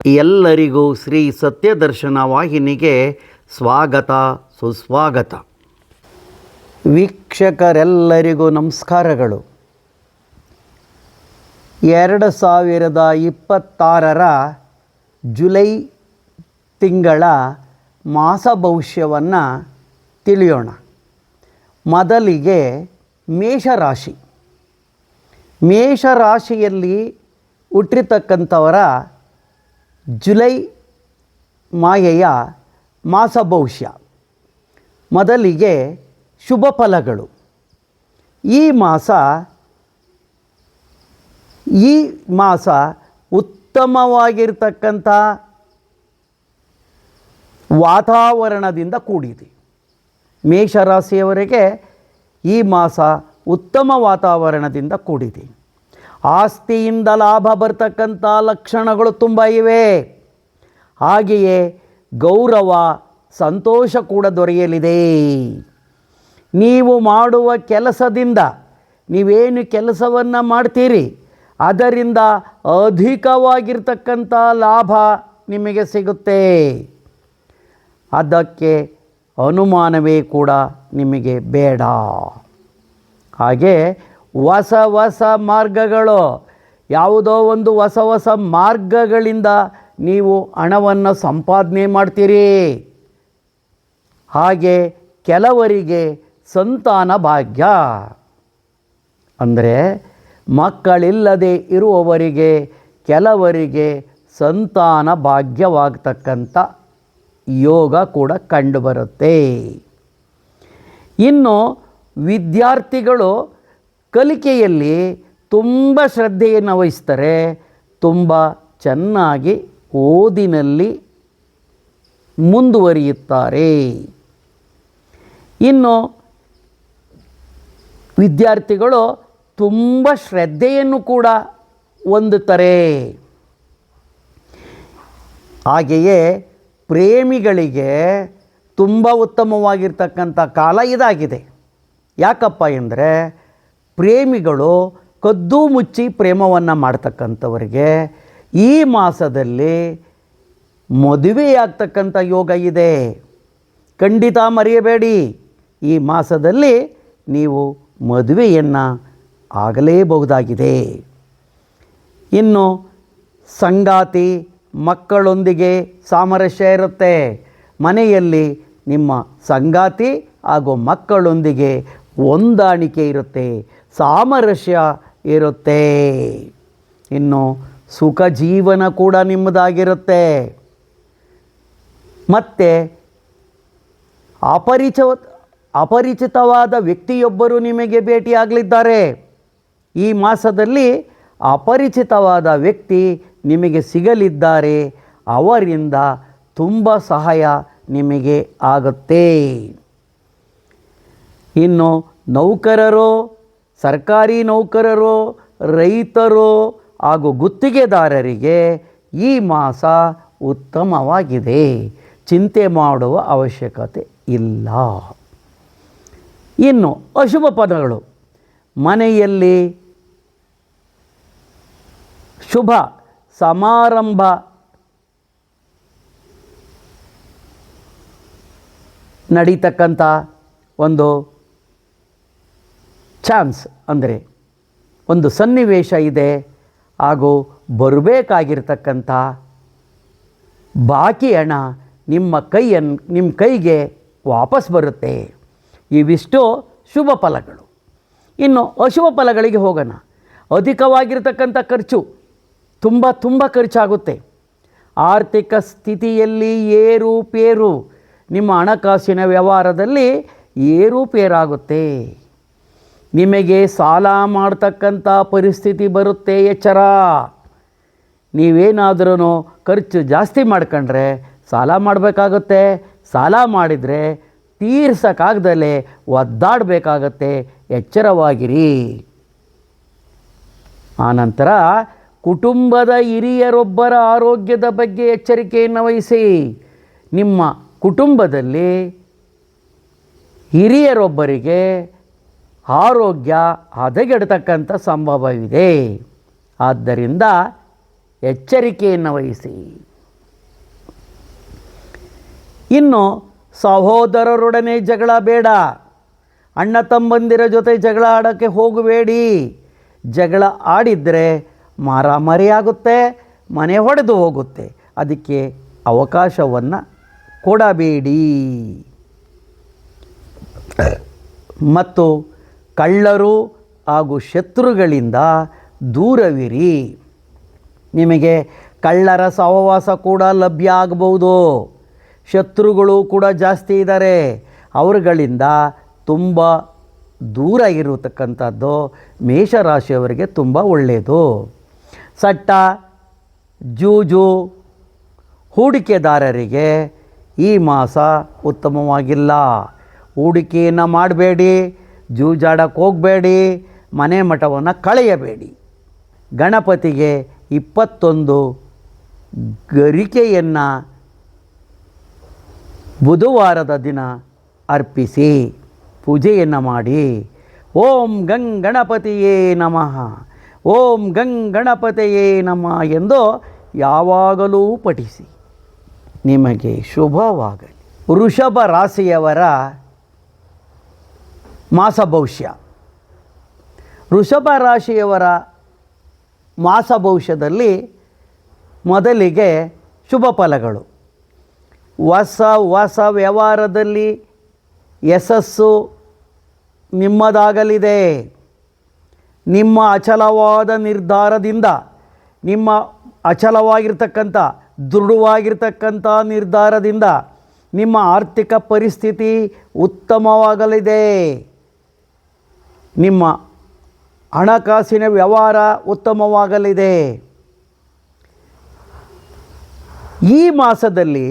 ಎಲ್ಲರಿಗೂ ಶ್ರೀ ಸತ್ಯದರ್ಶನ ವಾಹಿನಿಗೆ ಸ್ವಾಗತ ಸುಸ್ವಾಗತ. ವೀಕ್ಷಕರೆಲ್ಲರಿಗೂ ನಮಸ್ಕಾರಗಳು. 2026 ಜುಲೈ ತಿಂಗಳ ಮಾಸ ಭವಿಷ್ಯವನ್ನು ತಿಳಿಯೋಣ. ಮೊದಲಿಗೆ ಮೇಷರಾಶಿ. ಮೇಷರಾಶಿಯಲ್ಲಿ ಹುಟ್ಟಿರ್ತಕ್ಕಂಥವರ ಜುಲೈ ಮಾಯೆಯ ಮಾಸ ಭವಿಷ್ಯ. ಮೊದಲಿಗೆ ಶುಭ ಫಲಗಳು. ಈ ಮಾಸ ಉತ್ತಮವಾಗಿರ್ತಕ್ಕಂಥ ವಾತಾವರಣದಿಂದ ಕೂಡಿದೆ. ಮೇಷರಾಶಿಯವರಿಗೆ ಈ ಮಾಸ ಉತ್ತಮ ವಾತಾವರಣದಿಂದ ಕೂಡಿದೆ. ಆಸ್ತಿಯಿಂದ ಲಾಭ ಬರ್ತಕ್ಕಂಥ ಲಕ್ಷಣಗಳು ತುಂಬ ಇವೆ. ಹಾಗೆಯೇ ಗೌರವ ಸಂತೋಷ ಕೂಡ ದೊರೆಯಲಿದೆ. ನೀವು ಮಾಡುವ ಕೆಲಸದಿಂದ, ನೀವೇನು ಕೆಲಸವನ್ನು ಮಾಡ್ತೀರಿ ಅದರಿಂದ ಅಧಿಕವಾಗಿರ್ತಕ್ಕಂಥ ಲಾಭ ನಿಮಗೆ ಸಿಗುತ್ತೆ. ಅದಕ್ಕೆ ಅನುಮಾನವೇ ಕೂಡ ನಿಮಗೆ ಬೇಡ. ಹಾಗೆ ಹೊಸ ಮಾರ್ಗಗಳು, ಯಾವುದೋ ಒಂದು ಹೊಸ ಮಾರ್ಗಗಳಿಂದ ನೀವು ಹಣವನ್ನು ಸಂಪಾದನೆ ಮಾಡ್ತೀರಿ. ಹಾಗೆ ಕೆಲವರಿಗೆ ಸಂತಾನ ಭಾಗ್ಯ, ಅಂದರೆ ಮಕ್ಕಳಿಲ್ಲದೆ ಇರುವವರಿಗೆ ಕೆಲವರಿಗೆ ಸಂತಾನ ಭಾಗ್ಯವಾಗತಕ್ಕಂಥ ಯೋಗ ಕೂಡ ಕಂಡುಬರುತ್ತೆ. ಇನ್ನು ವಿದ್ಯಾರ್ಥಿಗಳು ಕಲಿಕೆಯಲ್ಲಿ ತುಂಬ ಶ್ರದ್ಧೆಯನ್ನು ವಹಿಸ್ತಾರೆ. ತುಂಬ ಚೆನ್ನಾಗಿ ಓದಿನಲ್ಲಿ ಮುಂದುವರಿಯುತ್ತಾರೆ. ಇನ್ನು ವಿದ್ಯಾರ್ಥಿಗಳು ತುಂಬ ಶ್ರದ್ಧೆಯನ್ನು ಕೂಡ ಹೊಂದುತ್ತಾರೆ. ಹಾಗೆಯೇ ಪ್ರೇಮಿಗಳಿಗೆ ತುಂಬ ಉತ್ತಮವಾಗಿರ್ತಕ್ಕಂಥ ಕಾಲ ಇದಾಗಿದೆ. ಯಾಕಪ್ಪ ಎಂದರೆ, ಪ್ರೇಮಿಗಳು ಕದ್ದು ಮುಚ್ಚಿ ಪ್ರೇಮವನ್ನು ಮಾಡ್ತಕ್ಕಂಥವರಿಗೆ ಈ ಮಾಸದಲ್ಲಿ ಮದುವೆಯಾಗ್ತಕ್ಕಂಥ ಯೋಗ ಇದೆ. ಖಂಡಿತ ಮರೆಯಬೇಡಿ, ಈ ಮಾಸದಲ್ಲಿ ನೀವು ಮದುವೆಯನ್ನು ಆಗಲೇಬಹುದಾಗಿದೆ. ಇನ್ನು ಸಂಗಾತಿ ಮಕ್ಕಳೊಂದಿಗೆ ಸಾಮರಸ್ಯ ಇರುತ್ತೆ. ಮನೆಯಲ್ಲಿ ನಿಮ್ಮ ಸಂಗಾತಿ ಹಾಗೂ ಮಕ್ಕಳೊಂದಿಗೆ ಹೊಂದಾಣಿಕೆ ಇರುತ್ತೆ, ಸಾಮರಸ್ಯ ಇರುತ್ತೆ. ಇನ್ನು ಸುಖ ಜೀವನ ಕೂಡ ನಿಮ್ಮದಾಗಿರುತ್ತೆ. ಮತ್ತು ಅಪರಿಚಿತವಾದ ವ್ಯಕ್ತಿಯೊಬ್ಬರು ನಿಮಗೆ ಭೇಟಿಯಾಗಲಿದ್ದಾರೆ. ಈ ಮಾಸದಲ್ಲಿ ಅಪರಿಚಿತವಾದ ವ್ಯಕ್ತಿ ನಿಮಗೆ ಸಿಗಲಿದ್ದಾರೆ. ಅವರಿಂದ ತುಂಬ ಸಹಾಯ ನಿಮಗೆ ಆಗುತ್ತೆ. ಇನ್ನು ನೌಕರರು, ಸರ್ಕಾರಿ ನೌಕರರು, ರೈತರು ಹಾಗೂ ಗುತ್ತಿಗೆದಾರರಿಗೆ ಈ ಮಾಸ ಉತ್ತಮವಾಗಿದೆ. ಚಿಂತೆ ಮಾಡುವ ಅವಶ್ಯಕತೆ ಇಲ್ಲ. ಇನ್ನು ಅಶುಭ ಪದಗಳು. ಮನೆಯಲ್ಲಿ ಶುಭ ಸಮಾರಂಭ ನಡೀತಕ್ಕಂಥ ಒಂದು ಚಾನ್ಸ್, ಅಂದರೆ ಒಂದು ಸನ್ನಿವೇಶ ಇದೆ. ಹಾಗೂ ಬರಬೇಕಾಗಿರ್ತಕ್ಕಂಥ ಬಾಕಿ ಹಣ ನಿಮ್ಮ ಕೈಗೆ ವಾಪಸ್ ಬರುತ್ತೆ. ಇವಿಷ್ಟು ಶುಭ ಫಲಗಳು. ಇನ್ನು ಅಶುಭ ಫಲಗಳಿಗೆ ಹೋಗೋಣ. ಅಧಿಕವಾಗಿರ್ತಕ್ಕಂಥ ಖರ್ಚು, ತುಂಬ ಖರ್ಚಾಗುತ್ತೆ. ಆರ್ಥಿಕ ಸ್ಥಿತಿಯಲ್ಲಿ ಏರುಪೇರು, ನಿಮ್ಮ ಹಣಕಾಸಿನ ವ್ಯವಹಾರದಲ್ಲಿ ಏರುಪೇರಾಗುತ್ತೆ. ನಿಮಗೆ ಸಾಲ ಮಾಡ್ತಕ್ಕಂಥ ಪರಿಸ್ಥಿತಿ ಬರುತ್ತೆ, ಎಚ್ಚರ. ನೀವೇನಾದ್ರೂ ಖರ್ಚು ಜಾಸ್ತಿ ಮಾಡ್ಕೊಂಡ್ರೆ ಸಾಲ ಮಾಡಬೇಕಾಗುತ್ತೆ. ಸಾಲ ಮಾಡಿದರೆ ತೀರ್ಸೋಕ್ಕಾಗ್ದಲೇ ಒದ್ದಾಡಬೇಕಾಗತ್ತೆ, ಎಚ್ಚರವಾಗಿರಿ. ಆನಂತರ ಕುಟುಂಬದ ಹಿರಿಯರೊಬ್ಬರ ಆರೋಗ್ಯದ ಬಗ್ಗೆ ಎಚ್ಚರಿಕೆಯನ್ನು ವಹಿಸಿ. ನಿಮ್ಮ ಕುಟುಂಬದಲ್ಲಿ ಹಿರಿಯರೊಬ್ಬರಿಗೆ ಆರೋಗ್ಯ ಹದಗೆಡತಕ್ಕಂಥ ಸಂಭವವಿದೆ. ಆದ್ದರಿಂದ ಎಚ್ಚರಿಕೆಯನ್ನು ವಹಿಸಿ. ಇನ್ನು ಸಹೋದರರೊಡನೆ ಜಗಳ ಬೇಡ, ಅಣ್ಣ ತಮ್ಮಂದಿರ ಜೊತೆ ಜಗಳ ಆಡೋಕ್ಕೆ ಹೋಗಬೇಡಿ. ಜಗಳ ಆಡಿದರೆ ಮಾರಾಮಾರಿ ಆಗುತ್ತೆ, ಮನೆ ಹೊಡೆದು ಹೋಗುತ್ತೆ. ಅದಕ್ಕೆ ಅವಕಾಶವನ್ನು ಕೊಡಬೇಡಿ. ಮತ್ತು ಕಳ್ಳರು ಹಾಗೂ ಶತ್ರುಗಳಿಂದ ದೂರವಿರಿ. ನಿಮಗೆ ಕಳ್ಳರ ಸಹವಾಸ ಕೂಡ ಲಭ್ಯ ಆಗಬಹುದು. ಶತ್ರುಗಳು ಕೂಡ ಜಾಸ್ತಿ ಇದ್ದಾರೆ, ಅವರುಗಳಿಂದ ತುಂಬ ದೂರ ಇರತಕ್ಕಂಥದ್ದು ಮೇಷರಾಶಿಯವರಿಗೆ ತುಂಬ ಒಳ್ಳೆಯದು. ಸಟ್ಟ, ಜೂಜು, ಹೂಡಿಕೆದಾರರಿಗೆ ಈ ಮಾಸ ಉತ್ತಮವಾಗಿಲ್ಲ. ಹೂಡಿಕೆಯನ್ನು ಮಾಡಬೇಡಿ, ಜೂಜಾಡಕ್ಕೆ ಹೋಗಬೇಡಿ, ಮನೆ ಮಠವನ್ನು ಕಳೆಯಬೇಡಿ. ಗಣಪತಿಗೆ 21 ಗರಿಕೆಯನ್ನು ಬುಧವಾರದ ದಿನ ಅರ್ಪಿಸಿ ಪೂಜೆಯನ್ನು ಮಾಡಿ. ಓಂ ಗಣಪತಿಯೇ ನಮಃ, ಓಂ ಗಣಪತಿಯೇ ನಮಃ ಎಂದು ಯಾವಾಗಲೂ ಪಠಿಸಿ. ನಿಮಗೆ ಶುಭವಾಗಲಿ. ವೃಷಭ ರಾಶಿಯವರ ಮಾಸ ಭವಿಷ್ಯ. ವೃಷಭ ರಾಶಿಯವರ ಮಾಸ ಭವಿಷ್ಯದಲ್ಲಿ ಮೊದಲಿಗೆ ಶುಭ ಫಲಗಳು. ಹೊಸ ವ್ಯವಹಾರದಲ್ಲಿ ಯಶಸ್ಸು ನಿಮ್ಮದಾಗಲಿದೆ. ನಿಮ್ಮ ಅಚಲವಾದ ನಿರ್ಧಾರದಿಂದ, ನಿಮ್ಮ ಅಚಲವಾಗಿರ್ತಕ್ಕಂಥ ದೃಢವಾಗಿರ್ತಕ್ಕಂಥ ನಿರ್ಧಾರದಿಂದ ನಿಮ್ಮ ಆರ್ಥಿಕ ಪರಿಸ್ಥಿತಿ ಉತ್ತಮವಾಗಲಿದೆ. ನಿಮ್ಮ ಹಣಕಾಸಿನ ವ್ಯವಹಾರ ಉತ್ತಮವಾಗಲಿದೆ. ಈ ಮಾಸದಲ್ಲಿ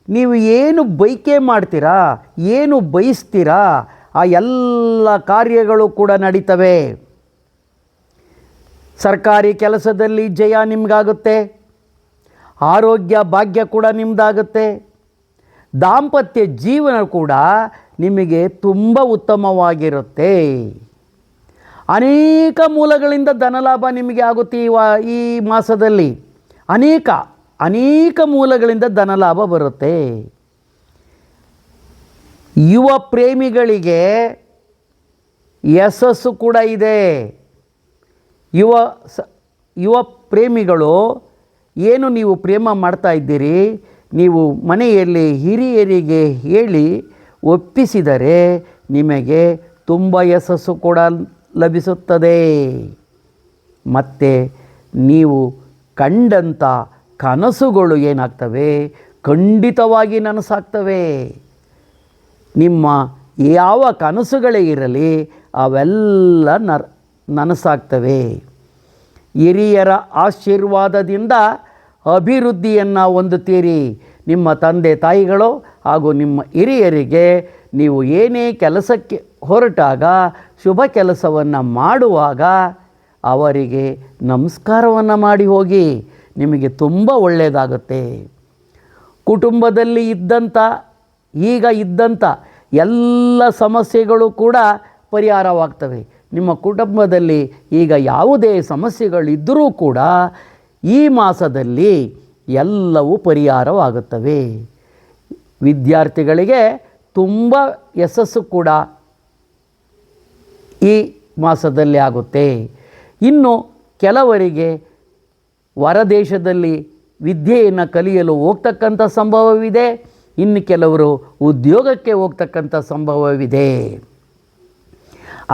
ನೀವು ಏನು ಬಯಕೆ ಮಾಡ್ತೀರಾ, ಏನು ಬಯಸ್ತೀರಾ, ಆ ಎಲ್ಲ ಕಾರ್ಯಗಳು ಕೂಡ ನಡೀತವೆ. ಸರ್ಕಾರಿ ಕೆಲಸದಲ್ಲಿ ಜಯ ನಿಮಗಾಗುತ್ತೆ. ಆರೋಗ್ಯ ಭಾಗ್ಯ ಕೂಡ ನಿಮ್ಮದಾಗುತ್ತೆ. ದಾಂಪತ್ಯ ಜೀವನ ಕೂಡ ನಿಮಗೆ ತುಂಬ ಉತ್ತಮವಾಗಿರುತ್ತೆ. ಅನೇಕ ಮೂಲಗಳಿಂದ ಧನಲಾಭ ನಿಮಗೆ ಆಗುತ್ತೆ. ಈ ಮಾಸದಲ್ಲಿ ಅನೇಕ ಮೂಲಗಳಿಂದ ಧನಲಾಭ ಬರುತ್ತೆ. ಯುವ ಪ್ರೇಮಿಗಳಿಗೆ ಯಶಸ್ಸು ಕೂಡ ಇದೆ. ಯುವ ಪ್ರೇಮಿಗಳು ಏನು ನೀವು ಪ್ರೇಮ ಮಾಡ್ತಾ ಇದ್ದೀರಿ, ನೀವು ಮನೆಯಲ್ಲಿ ಹಿರಿಯರಿಗೆ ಹೇಳಿ ಒಪ್ಪಿಸಿದರೆ ನಿಮಗೆ ತುಂಬ ಯಶಸ್ಸು ಕೂಡ ಲಭಿಸುತ್ತದೆ. ಮತ್ತು ನೀವು ಕಂಡಂಥ ಕನಸುಗಳು ಏನಾಗ್ತವೆ, ಖಂಡಿತವಾಗಿ ನನಸಾಗ್ತವೆ. ನಿಮ್ಮ ಯಾವ ಕನಸುಗಳೇ ಇರಲಿ ಅವೆಲ್ಲ ನನಸಾಗ್ತವೆ. ಹಿರಿಯರ ಆಶೀರ್ವಾದದಿಂದ ಅಭಿವೃದ್ಧಿಯನ್ನು ಹೊಂದುತ್ತೀರಿ. ನಿಮ್ಮ ತಂದೆ ತಾಯಿಗಳು ಹಾಗೂ ನಿಮ್ಮ ಹಿರಿಯರಿಗೆ ನೀವು ಏನೇ ಕೆಲಸಕ್ಕೆ ಹೊರಟಾಗ, ಶುಭ ಕೆಲಸವನ್ನು ಮಾಡುವಾಗ ಅವರಿಗೆ ನಮಸ್ಕಾರವನ್ನು ಮಾಡಿ ಹೋಗಿ. ನಿಮಗೆ ತುಂಬ ಒಳ್ಳೆಯದಾಗುತ್ತೆ. ಕುಟುಂಬದಲ್ಲಿ ಈಗ ಇದ್ದಂಥ ಎಲ್ಲ ಸಮಸ್ಯೆಗಳು ಕೂಡ ಪರಿಹಾರವಾಗ್ತವೆ. ನಿಮ್ಮ ಕುಟುಂಬದಲ್ಲಿ ಈಗ ಯಾವುದೇ ಸಮಸ್ಯೆಗಳಿದ್ದರೂ ಕೂಡ ಈ ಮಾಸದಲ್ಲಿ ಎಲ್ಲವೂ ಪರಿಹಾರವಾಗುತ್ತವೆ. ವಿದ್ಯಾರ್ಥಿಗಳಿಗೆ ತುಂಬ ಯಶಸ್ಸು ಕೂಡ ಈ ಮಾಸದಲ್ಲಿ ಆಗುತ್ತೆ. ಇನ್ನು ಕೆಲವರಿಗೆ ಹೊರದೇಶದಲ್ಲಿ ವಿದ್ಯೆಯನ್ನು ಕಲಿಯಲು ಹೋಗ್ತಕ್ಕಂಥ ಸಂಭವವಿದೆ. ಇನ್ನು ಕೆಲವರು ಉದ್ಯೋಗಕ್ಕೆ ಹೋಗ್ತಕ್ಕಂಥ ಸಂಭವವಿದೆ.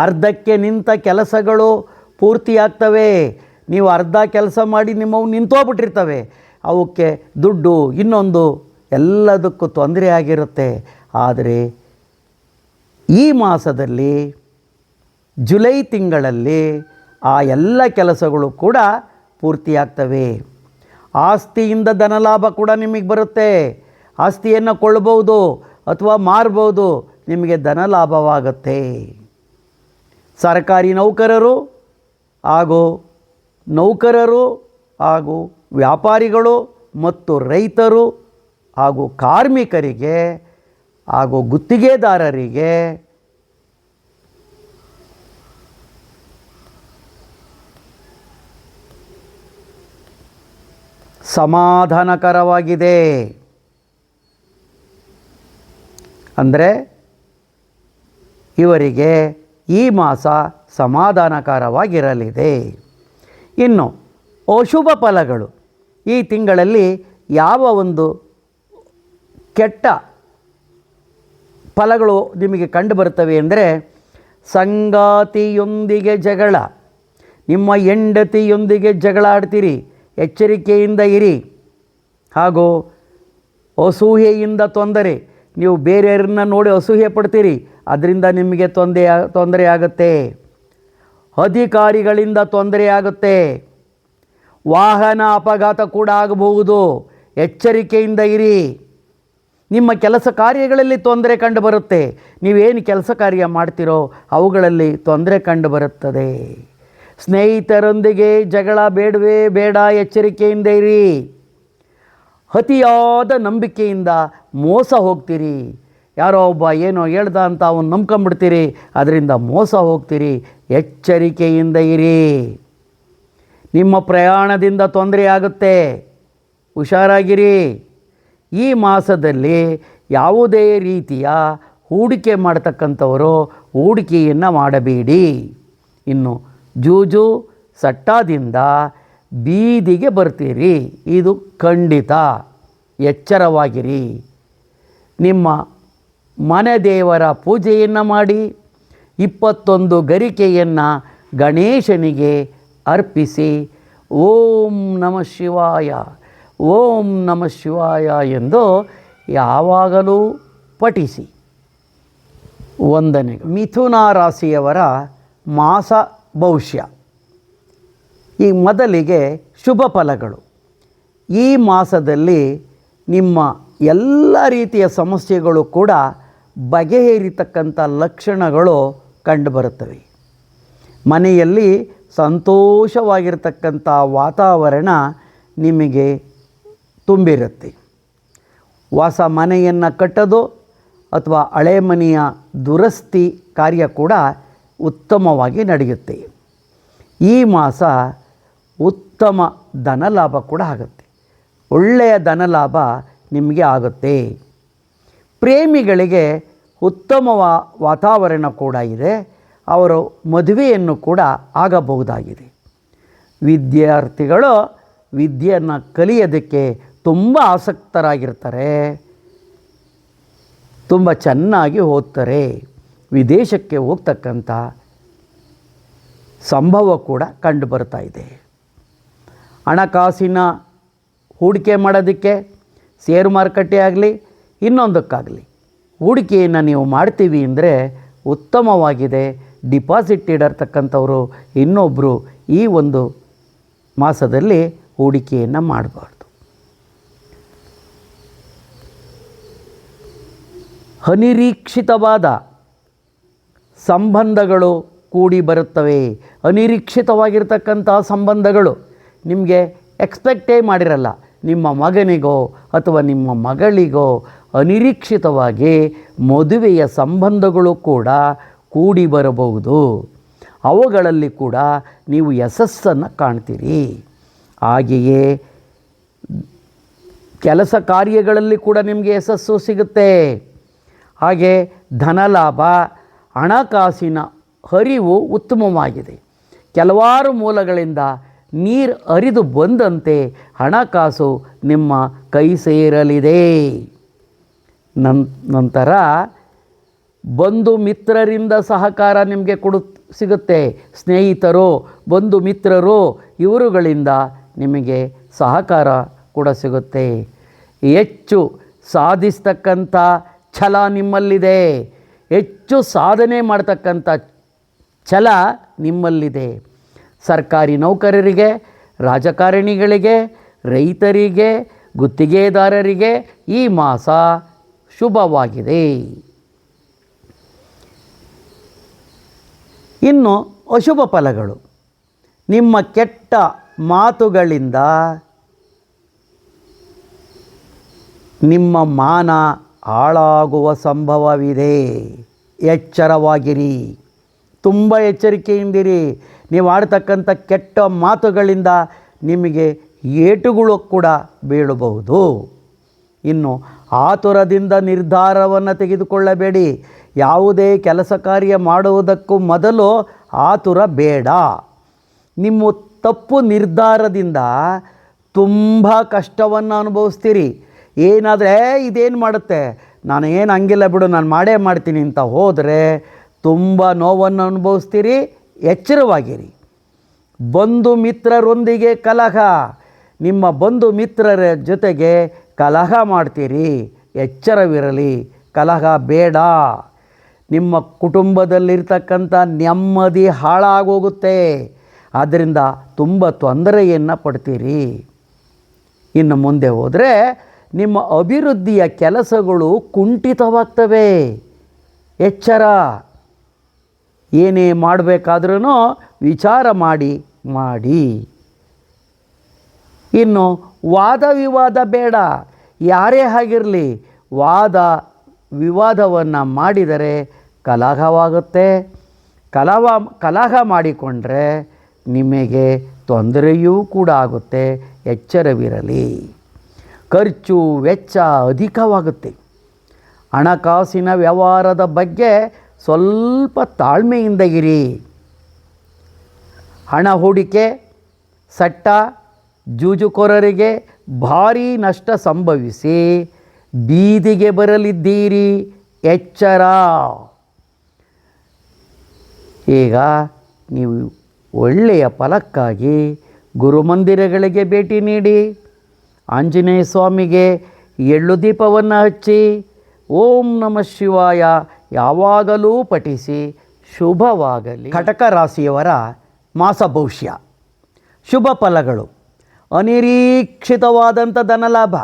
ಅರ್ಧಕ್ಕೆ ನಿಂತ ಕೆಲಸಗಳು ಪೂರ್ತಿಯಾಗ್ತವೆ. ನೀವು ಅರ್ಧ ಕೆಲಸ ಮಾಡಿ ನಿಮ್ಮವು ನಿಂತೋಗ್ಬಿಟ್ಟಿರ್ತವೆ. ಅವಕ್ಕೆ ದುಡ್ಡು ಇನ್ನೊಂದು ಎಲ್ಲದಕ್ಕೂ ತೊಂದರೆ ಆಗಿರುತ್ತೆ. ಆದರೆ ಈ ಮಾಸದಲ್ಲಿ ಜುಲೈ ತಿಂಗಳಲ್ಲಿ ಆ ಎಲ್ಲ ಕೆಲಸಗಳು ಕೂಡ ಪೂರ್ತಿಯಾಗ್ತವೆ. ಆಸ್ತಿಯಿಂದ ಧನಲಾಭ ಕೂಡ ನಿಮಗೆ ಬರುತ್ತೆ. ಆಸ್ತಿಯನ್ನು ಕೊಳ್ಳಬಹುದು ಅಥವಾ ಮಾರ್ಬೋದು, ನಿಮಗೆ ಧನಲಾಭವಾಗುತ್ತೆ. ಸರ್ಕಾರಿ ನೌಕರರು ಹಾಗೂ ವ್ಯಾಪಾರಿಗಳು ಮತ್ತು ರೈತರು ಹಾಗೂ ಕಾರ್ಮಿಕರಿಗೆ ಹಾಗೂ ಗುತ್ತಿಗೆದಾರರಿಗೆ ಸಮಾಧಾನಕರವಾಗಿದೆ. ಅಂದರೆ ಇವರಿಗೆ ಈ ಮಾಸ ಸಮಾಧಾನಕರವಾಗಿರಲಿದೆ. ಇನ್ನು ಅಶುಭ ಫಲಗಳು, ಈ ತಿಂಗಳಲ್ಲಿ ಯಾವ ಒಂದು ಕೆಟ್ಟ ಫಲಗಳು ನಿಮಗೆ ಕಂಡುಬರುತ್ತವೆ ಅಂದರೆ, ಸಂಗಾತಿಯೊಂದಿಗೆ ಜಗಳ, ನಿಮ್ಮ ಹೆಂಡತಿಯೊಂದಿಗೆ ಜಗಳ ಆಡ್ತೀರಿ, ಎಚ್ಚರಿಕೆಯಿಂದ ಇರಿ. ಹಾಗೂ ಅಸೂಯೆಯಿಂದ ತೊಂದರೆ, ನೀವು ಬೇರೆಯವ್ರನ್ನ ನೋಡಿ ಅಸೂಯೆ ಪಡ್ತೀರಿ, ಅದರಿಂದ ನಿಮಗೆ ತೊಂದರೆ ಆಗುತ್ತೆ. ಅಧಿಕಾರಿಗಳಿಂದ ತೊಂದರೆ ಆಗುತ್ತೆ. ವಾಹನ ಅಪಘಾತ ಕೂಡ ಆಗಬಹುದು, ಎಚ್ಚರಿಕೆಯಿಂದ ಇರಿ. ನಿಮ್ಮ ಕೆಲಸ ಕಾರ್ಯಗಳಲ್ಲಿ ತೊಂದರೆ ಕಂಡುಬರುತ್ತೆ. ನೀವೇನು ಕೆಲಸ ಕಾರ್ಯ ಮಾಡ್ತೀರೋ ಅವುಗಳಲ್ಲಿ ತೊಂದರೆ ಕಂಡುಬರುತ್ತದೆ. ಸ್ನೇಹಿತರೊಂದಿಗೆ ಜಗಳ ಬೇಡವೇ ಬೇಡ, ಎಚ್ಚರಿಕೆಯಿಂದ ಇರಿ. ಅತಿಯಾದ ನಂಬಿಕೆಯಿಂದ ಮೋಸ ಹೋಗ್ತೀರಿ. ಯಾರೋ ಒಬ್ಬ ಏನೋ ಹೇಳ್ದ ಅಂತ ಅವನು ನಂಬ್ಕೊಂಬಿಡ್ತೀರಿ, ಅದರಿಂದ ಮೋಸ ಹೋಗ್ತೀರಿ. ಎಚ್ಚರಿಕೆಯಿಂದ ಇರಿ. ನಿಮ್ಮ ಪ್ರಯಾಣದಿಂದ ತೊಂದರೆ ಆಗುತ್ತೆ, ಹುಷಾರಾಗಿರಿ. ಈ ಮಾಸದಲ್ಲಿ ಯಾವುದೇ ರೀತಿಯ ಹೂಡಿಕೆ ಮಾಡ್ತಕ್ಕಂಥವರು ಹೂಡಿಕೆಯನ್ನು ಮಾಡಬೇಡಿ. ಇನ್ನು ಜೂಜು ಸಟ್ಟಾದಿಂದ ಬೀದಿಗೆ ಬರ್ತೀರಿ, ಇದು ಖಂಡಿತ. ಎಚ್ಚರವಾಗಿರಿ. ನಿಮ್ಮ ಮನೆ ದೇವರ ಪೂಜೆಯನ್ನು ಮಾಡಿ 21 ಗರಿಕೆಯನ್ನು ಗಣೇಶನಿಗೆ ಅರ್ಪಿಸಿ ಓಂ ನಮಃ ಶಿವಾಯ, ಓಂ ನಮಃ ಶಿವಾಯ ಎಂದು ಯಾವಾಗಲೂ ಪಠಿಸಿ. ವಂದನೆ. ಮಿಥುನ ರಾಶಿಯವರ ಮಾಸ ಭವಿಷ್ಯ. ಈ ಮೊದಲಿಗೆ ಶುಭ ಫಲಗಳು. ಈ ಮಾಸದಲ್ಲಿ ನಿಮ್ಮ ಎಲ್ಲ ರೀತಿಯ ಸಮಸ್ಯೆಗಳು ಕೂಡ ಬಗೆಹರಿತಕ್ಕಂಥ ಲಕ್ಷಣಗಳು ಕಂಡುಬರುತ್ತವೆ. ಮನೆಯಲ್ಲಿ ಸಂತೋಷವಾಗಿರ್ತಕ್ಕಂಥ ವಾತಾವರಣ ನಿಮಗೆ ತುಂಬಿರುತ್ತೆ. ಹೊಸ ಮನೆಯನ್ನು ಕಟ್ಟೋದು ಅಥವಾ ಹಳೆ ಮನೆಯ ದುರಸ್ತಿ ಕಾರ್ಯ ಕೂಡ ಉತ್ತಮವಾಗಿ ನಡೆಯುತ್ತೆ. ಈ ಮಾಸ ಉತ್ತಮ ಧನಲಾಭ ಕೂಡ ಆಗುತ್ತೆ. ಒಳ್ಳೆಯ ಧನಲಾಭ ನಿಮಗೆ ಆಗುತ್ತೆ. ಪ್ರೇಮಿಗಳಿಗೆ ಉತ್ತಮ ವಾತಾವರಣ ಕೂಡ ಇದೆ. ಅವರು ಮದುವೆಯನ್ನು ಕೂಡ ಆಗಬಹುದಾಗಿದೆ. ವಿದ್ಯಾರ್ಥಿಗಳು ವಿದ್ಯೆಯನ್ನು ಕಲಿಯೋದಕ್ಕೆ ತುಂಬ ಆಸಕ್ತರಾಗಿರ್ತಾರೆ, ತುಂಬ ಚೆನ್ನಾಗಿ ಓದ್ತಾರೆ. ವಿದೇಶಕ್ಕೆ ಹೋಗ್ತಕ್ಕಂಥ ಸಂಭವ ಕೂಡ ಕಂಡುಬರ್ತಾ ಇದೆ. ಹಣಕಾಸಿನ ಹೂಡಿಕೆ ಮಾಡೋದಕ್ಕೆ ಶೇರು ಮಾರುಕಟ್ಟೆ ಆಗಲಿ ಇನ್ನೊಂದಕ್ಕಾಗಲಿ ಹೂಡಿಕೆಯನ್ನು ನೀವು ಮಾಡ್ತೀವಿ ಅಂದರೆ ಉತ್ತಮವಾಗಿದೆ. ಡಿಪಾಸಿಟ್ ಇಡತಕ್ಕಂಥವರು ಇನ್ನೊಬ್ಬರು ಈ ಒಂದು ಮಾಸದಲ್ಲಿ ಹೂಡಿಕೆಯನ್ನು ಮಾಡಬಾರ್ದು. ಅನಿರೀಕ್ಷಿತವಾದ ಸಂಬಂಧಗಳು ಕೂಡಿ ಬರುತ್ತವೆ. ಅನಿರೀಕ್ಷಿತವಾಗಿರ್ತಕ್ಕಂಥ ಸಂಬಂಧಗಳು ನಿಮಗೆ ಎಕ್ಸ್ಪೆಕ್ಟೇ ಮಾಡಿರಲ್ಲ. ನಿಮ್ಮ ಮಗನಿಗೋ ಅಥವಾ ನಿಮ್ಮ ಮಗಳಿಗೋ ಅನಿರೀಕ್ಷಿತವಾಗಿ ಮದುವೆಯ ಸಂಬಂಧಗಳು ಕೂಡ ಕೂಡಿ ಬರಬಹುದು. ಅವುಗಳಲ್ಲಿ ಕೂಡ ನೀವು ಯಶಸ್ಸನ್ನು ಕಾಣ್ತೀರಿ. ಹಾಗೆಯೇ ಕೆಲಸ ಕಾರ್ಯಗಳಲ್ಲಿ ಕೂಡ ನಿಮಗೆ ಯಶಸ್ಸು ಸಿಗುತ್ತೆ. ಹಾಗೆ ಧನಲಾಭ, ಹಣಕಾಸಿನ ಹರಿವು ಉತ್ತಮವಾಗಿದೆ. ಕೆಲವಾರು ಮೂಲಗಳಿಂದ ನೀರು ಹರಿದು ಬಂದಂತೆ ಹಣಕಾಸು ನಿಮ್ಮ ಕೈ ಸೇರಲಿದೆ. ನಂತರ ಬಂಧು ಮಿತ್ರರಿಂದ ಸಹಕಾರ ನಿಮಗೆ ಸಿಗುತ್ತೆ. ಸ್ನೇಹಿತರು, ಬಂಧು ಮಿತ್ರರು ಇವರುಗಳಿಂದ ನಿಮಗೆ ಸಹಕಾರ ಕೂಡ ಸಿಗುತ್ತೆ. ಹೆಚ್ಚು ಸಾಧಿಸ್ತಕ್ಕಂಥ ಛಲ ನಿಮ್ಮಲ್ಲಿದೆ. ಹೆಚ್ಚು ಸಾಧನೆ ಮಾಡ್ತಕ್ಕಂಥ ಛಲ ನಿಮ್ಮಲ್ಲಿದೆ. ಸರ್ಕಾರಿ ನೌಕರರಿಗೆ, ರಾಜಕಾರಣಿಗಳಿಗೆ, ರೈತರಿಗೆ, ಗುತ್ತಿಗೆದಾರರಿಗೆ ಈ ಮಾಸ ಶುಭವಾಗಿದೆ. ಇನ್ನು ಅಶುಭ ಫಲಗಳು. ನಿಮ್ಮ ಕೆಟ್ಟ ಮಾತುಗಳಿಂದ ನಿಮ್ಮ ಮಾನ ಹಾಳಾಗುವ ಸಂಭವವಿದೆ. ಎಚ್ಚರವಾಗಿರಿ, ತುಂಬ ಎಚ್ಚರಿಕೆಯಿಂದಿರಿ. ನೀವು ಆಡ್ತಕ್ಕಂಥ ಕೆಟ್ಟ ಮಾತುಗಳಿಂದ ನಿಮಗೆ ಏಟುಗಳು ಕೂಡ ಬೀಳಬಹುದು. ಇನ್ನು ಆತುರದಿಂದ ನಿರ್ಧಾರವನ್ನು ತೆಗೆದುಕೊಳ್ಳಬೇಡಿ. ಯಾವುದೇ ಕೆಲಸ ಕಾರ್ಯ ಮಾಡುವುದಕ್ಕೂ ಮೊದಲು ಆತುರ ಬೇಡ. ನಿಮ್ಮ ತಪ್ಪು ನಿರ್ಧಾರದಿಂದ ತುಂಬ ಕಷ್ಟವನ್ನು ಅನುಭವಿಸ್ತೀರಿ. ಏನಾದರೆ ಇದೇನು ಮಾಡುತ್ತೆ, ನಾನು ಏನು ಹಂಗಿಲ್ಲ ಬಿಡು, ನಾನು ಮಾಡೇ ಮಾಡ್ತೀನಿ ಅಂತ ಹೋದರೆ ತುಂಬ ನೋವನ್ನು ಅನುಭವಿಸ್ತೀರಿ. ಎಚ್ಚರವಾಗಿರಿ. ಬಂಧು ಮಿತ್ರರೊಂದಿಗೆ ಕಲಹ, ನಿಮ್ಮ ಬಂಧು ಮಿತ್ರರ ಜೊತೆಗೆ ಕಲಹ ಮಾಡ್ತೀರಿ. ಎಚ್ಚರವಿರಲಿ, ಕಲಹ ಬೇಡ. ನಿಮ್ಮ ಕುಟುಂಬದಲ್ಲಿರ್ತಕ್ಕಂಥ ನೆಮ್ಮದಿ ಹಾಳಾಗೋಗುತ್ತೆ. ಆದ್ದರಿಂದ ತುಂಬ ತೊಂದರೆಯನ್ನು ಪಡ್ತೀರಿ. ಇನ್ನು ಮುಂದೆ ಹೋದರೆ ನಿಮ್ಮ ಅಭಿವೃದ್ಧಿಯ ಕೆಲಸಗಳು ಕುಂಠಿತವಾಗ್ತವೆ. ಎಚ್ಚರ. ಏನೇ ಮಾಡಬೇಕಾದ್ರೂ ವಿಚಾರ ಮಾಡಿ. ಇನ್ನು ವಾದ ವಿವಾದ ಬೇಡ. ಯಾರೇ ಆಗಿರಲಿ, ವಾದ ವಿವಾದವನ್ನು ಮಾಡಿದರೆ ಕಲಹವಾಗುತ್ತೆ. ಕಲಹ ಮಾಡಿಕೊಂಡ್ರೆ ನಿಮಗೆ ತೊಂದರೆಯೂ ಕೂಡ ಆಗುತ್ತೆ. ಎಚ್ಚರವಿರಲಿ. ಖರ್ಚು ವೆಚ್ಚ ಅಧಿಕವಾಗುತ್ತೆ. ಹಣಕಾಸಿನ ವ್ಯವಹಾರದ ಬಗ್ಗೆ ಸ್ವಲ್ಪ ತಾಳ್ಮೆಯಿಂದ ಇರಿ. ಹಣ ಹೂಡಿಕೆ, ಸಟ್ಟ, ಜೂಜುಕೋರರಿಗೆ ಭಾರೀ ನಷ್ಟ ಸಂಭವಿಸಿ ಬೀದಿಗೆ ಬರಲಿದ್ದೀರಿ. ಎಚ್ಚರ. ಈಗ ನೀವು ಒಳ್ಳೆಯ ಫಲಕ್ಕಾಗಿ ಗುರುಮಂದಿರಗಳಿಗೆ ಭೇಟಿ ನೀಡಿ. ಆಂಜನೇಯ ಸ್ವಾಮಿಗೆ ಎಳ್ಳು ದೀಪವನ್ನು ಹಚ್ಚಿ ಓಂ ನಮಃ ಶಿವಾಯ ಯಾವಾಗಲೂ ಪಠಿಸಿ. ಶುಭವಾಗಲಿ. ಕಟಕ ರಾಶಿಯವರ ಮಾಸ ಭವಿಷ್ಯ. ಶುಭ ಫಲಗಳು. ಅನಿರೀಕ್ಷಿತವಾದಂಥ ಧನಲಾಭ.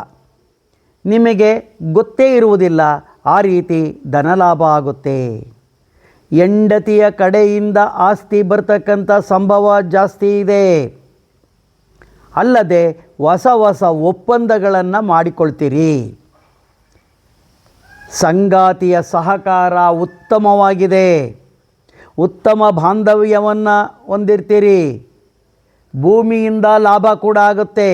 ನಿಮಗೆ ಗೊತ್ತೇ ಇರುವುದಿಲ್ಲ, ಆ ರೀತಿ ಧನಲಾಭ ಆಗುತ್ತೆ. ಹೆಂಡತಿಯ ಕಡೆಯಿಂದ ಆಸ್ತಿ ಬರ್ತಕ್ಕಂಥ ಸಂಭವ ಜಾಸ್ತಿ ಇದೆ. ಅಲ್ಲದೆ ಹೊಸ ಒಪ್ಪಂದಗಳನ್ನು ಮಾಡಿಕೊಳ್ತೀರಿ. ಸಂಗಾತಿಯ ಸಹಕಾರ ಉತ್ತಮವಾಗಿದೆ. ಉತ್ತಮ ಬಾಂಧವ್ಯವನ್ನು ಹೊಂದಿರ್ತೀರಿ. ಭೂಮಿಯಿಂದ ಲಾಭ ಕೂಡ ಆಗುತ್ತೆ.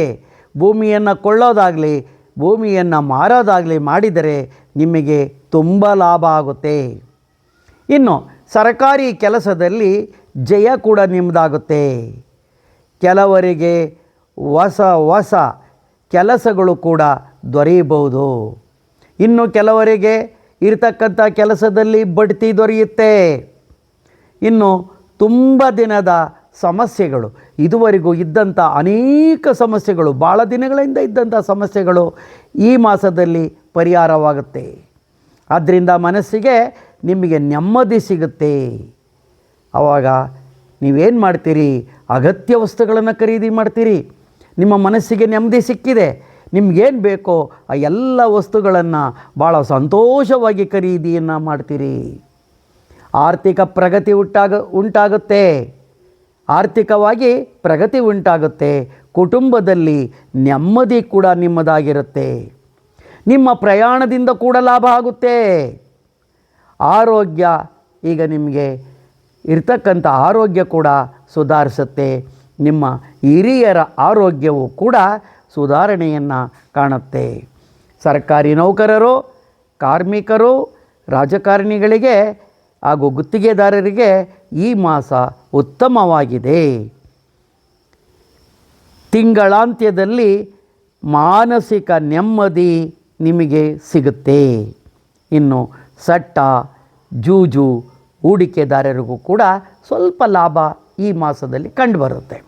ಭೂಮಿಯನ್ನು ಕೊಳ್ಳೋದಾಗಲಿ ಭೂಮಿಯನ್ನು ಮಾರೋದಾಗಲಿ ಮಾಡಿದರೆ ನಿಮಗೆ ತುಂಬ ಲಾಭ ಆಗುತ್ತೆ. ಇನ್ನು ಸರ್ಕಾರಿ ಕೆಲಸದಲ್ಲಿ ಜಯ ಕೂಡ ನಿಮ್ಮದಾಗುತ್ತೆ. ಕೆಲವರಿಗೆ ಹೊಸ ಕೆಲಸಗಳು ಕೂಡ ದೊರೆಯಬಹುದು. ಇನ್ನು ಕೆಲವರಿಗೆ ಇರತಕ್ಕಂಥ ಕೆಲಸದಲ್ಲಿ ಬಡ್ತಿ ದೊರೆಯುತ್ತೆ. ಇನ್ನು ತುಂಬ ದಿನದ ಸಮಸ್ಯೆಗಳು, ಇದುವರೆಗೂ ಇದ್ದಂಥ ಅನೇಕ ಸಮಸ್ಯೆಗಳು, ಭಾಳ ದಿನಗಳಿಂದ ಇದ್ದಂಥ ಸಮಸ್ಯೆಗಳು ಈ ಮಾಸದಲ್ಲಿ ಪರಿಹಾರವಾಗುತ್ತೆ. ಆದ್ದರಿಂದ ಮನಸ್ಸಿಗೆ ನಿಮಗೆ ನೆಮ್ಮದಿ ಸಿಗುತ್ತೆ. ಆವಾಗ ನೀವೇನು ಮಾಡ್ತೀರಿ, ಅಗತ್ಯ ವಸ್ತುಗಳನ್ನು ಖರೀದಿ ಮಾಡ್ತೀರಿ. ನಿಮ್ಮ ಮನಸ್ಸಿಗೆ ನೆಮ್ಮದಿ ಸಿಕ್ಕಿದೆ, ನಿಮಗೇನು ಬೇಕೋ ಆ ಎಲ್ಲ ವಸ್ತುಗಳನ್ನು ಭಾಳ ಸಂತೋಷವಾಗಿ ಖರೀದಿಯನ್ನು ಮಾಡ್ತೀರಿ. ಆರ್ಥಿಕ ಪ್ರಗತಿ ಉಂಟಾಗುತ್ತೆ. ಆರ್ಥಿಕವಾಗಿ ಪ್ರಗತಿ ಉಂಟಾಗುತ್ತೆ. ಕುಟುಂಬದಲ್ಲಿ ನೆಮ್ಮದಿ ಕೂಡ ನಿಮ್ಮದಾಗಿರುತ್ತೆ. ನಿಮ್ಮ ಪ್ರಯಾಣದಿಂದ ಕೂಡ ಲಾಭ ಆಗುತ್ತೆ. ಆರೋಗ್ಯ, ಈಗ ನಿಮಗೆ ಇರ್ತಕ್ಕಂಥ ಆರೋಗ್ಯ ಕೂಡ ಸುಧಾರಿಸುತ್ತೆ. ನಿಮ್ಮ ಹಿರಿಯರ ಆರೋಗ್ಯವು ಕೂಡ ಸುಧಾರಣೆಯನ್ನು ಕಾಣುತ್ತೆ. ಸರ್ಕಾರಿ ನೌಕರರು, ಕಾರ್ಮಿಕರು, ರಾಜಕಾರಣಿಗಳಿಗೆ ಹಾಗೂ ಗುತ್ತಿಗೆದಾರರಿಗೆ ಈ ಮಾಸ ಉತ್ತಮವಾಗಿದೆ. ತಿಂಗಳಾಂತ್ಯದಲ್ಲಿ ಮಾನಸಿಕ ನೆಮ್ಮದಿ ನಿಮಗೆ ಸಿಗುತ್ತೆ. ಇನ್ನು ಸಟ್ಟ, ಜೂಜು, ಹೂಡಿಕೆದಾರರಿಗೂ ಕೂಡ ಸ್ವಲ್ಪ ಲಾಭ ಈ ಮಾಸದಲ್ಲಿ ಕಂಡುಬರುತ್ತೆ.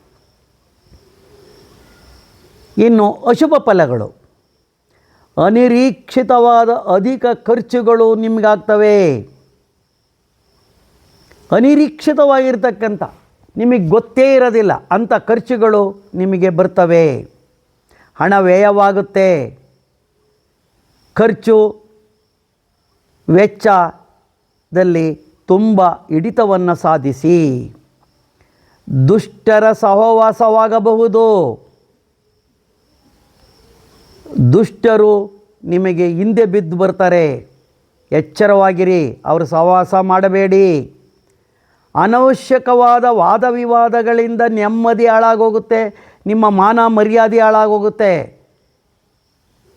ಇನ್ನು ಅಶುಭ ಫಲಗಳು. ಅನಿರೀಕ್ಷಿತವಾದ ಅಧಿಕ ಖರ್ಚುಗಳು ನಿಮಗಾಗ್ತವೆ. ಅನಿರೀಕ್ಷಿತವಾಗಿರ್ತಕ್ಕಂಥ, ನಿಮಗೆ ಗೊತ್ತೇ ಇರೋದಿಲ್ಲ ಅಂಥ ಖರ್ಚುಗಳು ನಿಮಗೆ ಬರ್ತವೆ. ಹಣ ವ್ಯಯವಾಗುತ್ತೆ. ಖರ್ಚು ವೆಚ್ಚದಲ್ಲಿ ತುಂಬ ಹಿಡಿತವನ್ನು ಸಾಧಿಸಿ. ದುಷ್ಟರ ಸಹವಾಸವಾಗಬಹುದು. ದುಷ್ಟರು ನಿಮಗೆ ಹಿಂದೆ ಬಿದ್ದು ಬರ್ತಾರೆ. ಎಚ್ಚರವಾಗಿರಿ, ಅವರು ಸಹವಾಸ ಮಾಡಬೇಡಿ. ಅನವಶ್ಯಕವಾದ ವಾದ ವಿವಾದಗಳಿಂದ ನೆಮ್ಮದಿ ಹಾಳಾಗೋಗುತ್ತೆ. ನಿಮ್ಮ ಮಾನ ಮರ್ಯಾದೆ ಹಾಳಾಗೋಗುತ್ತೆ.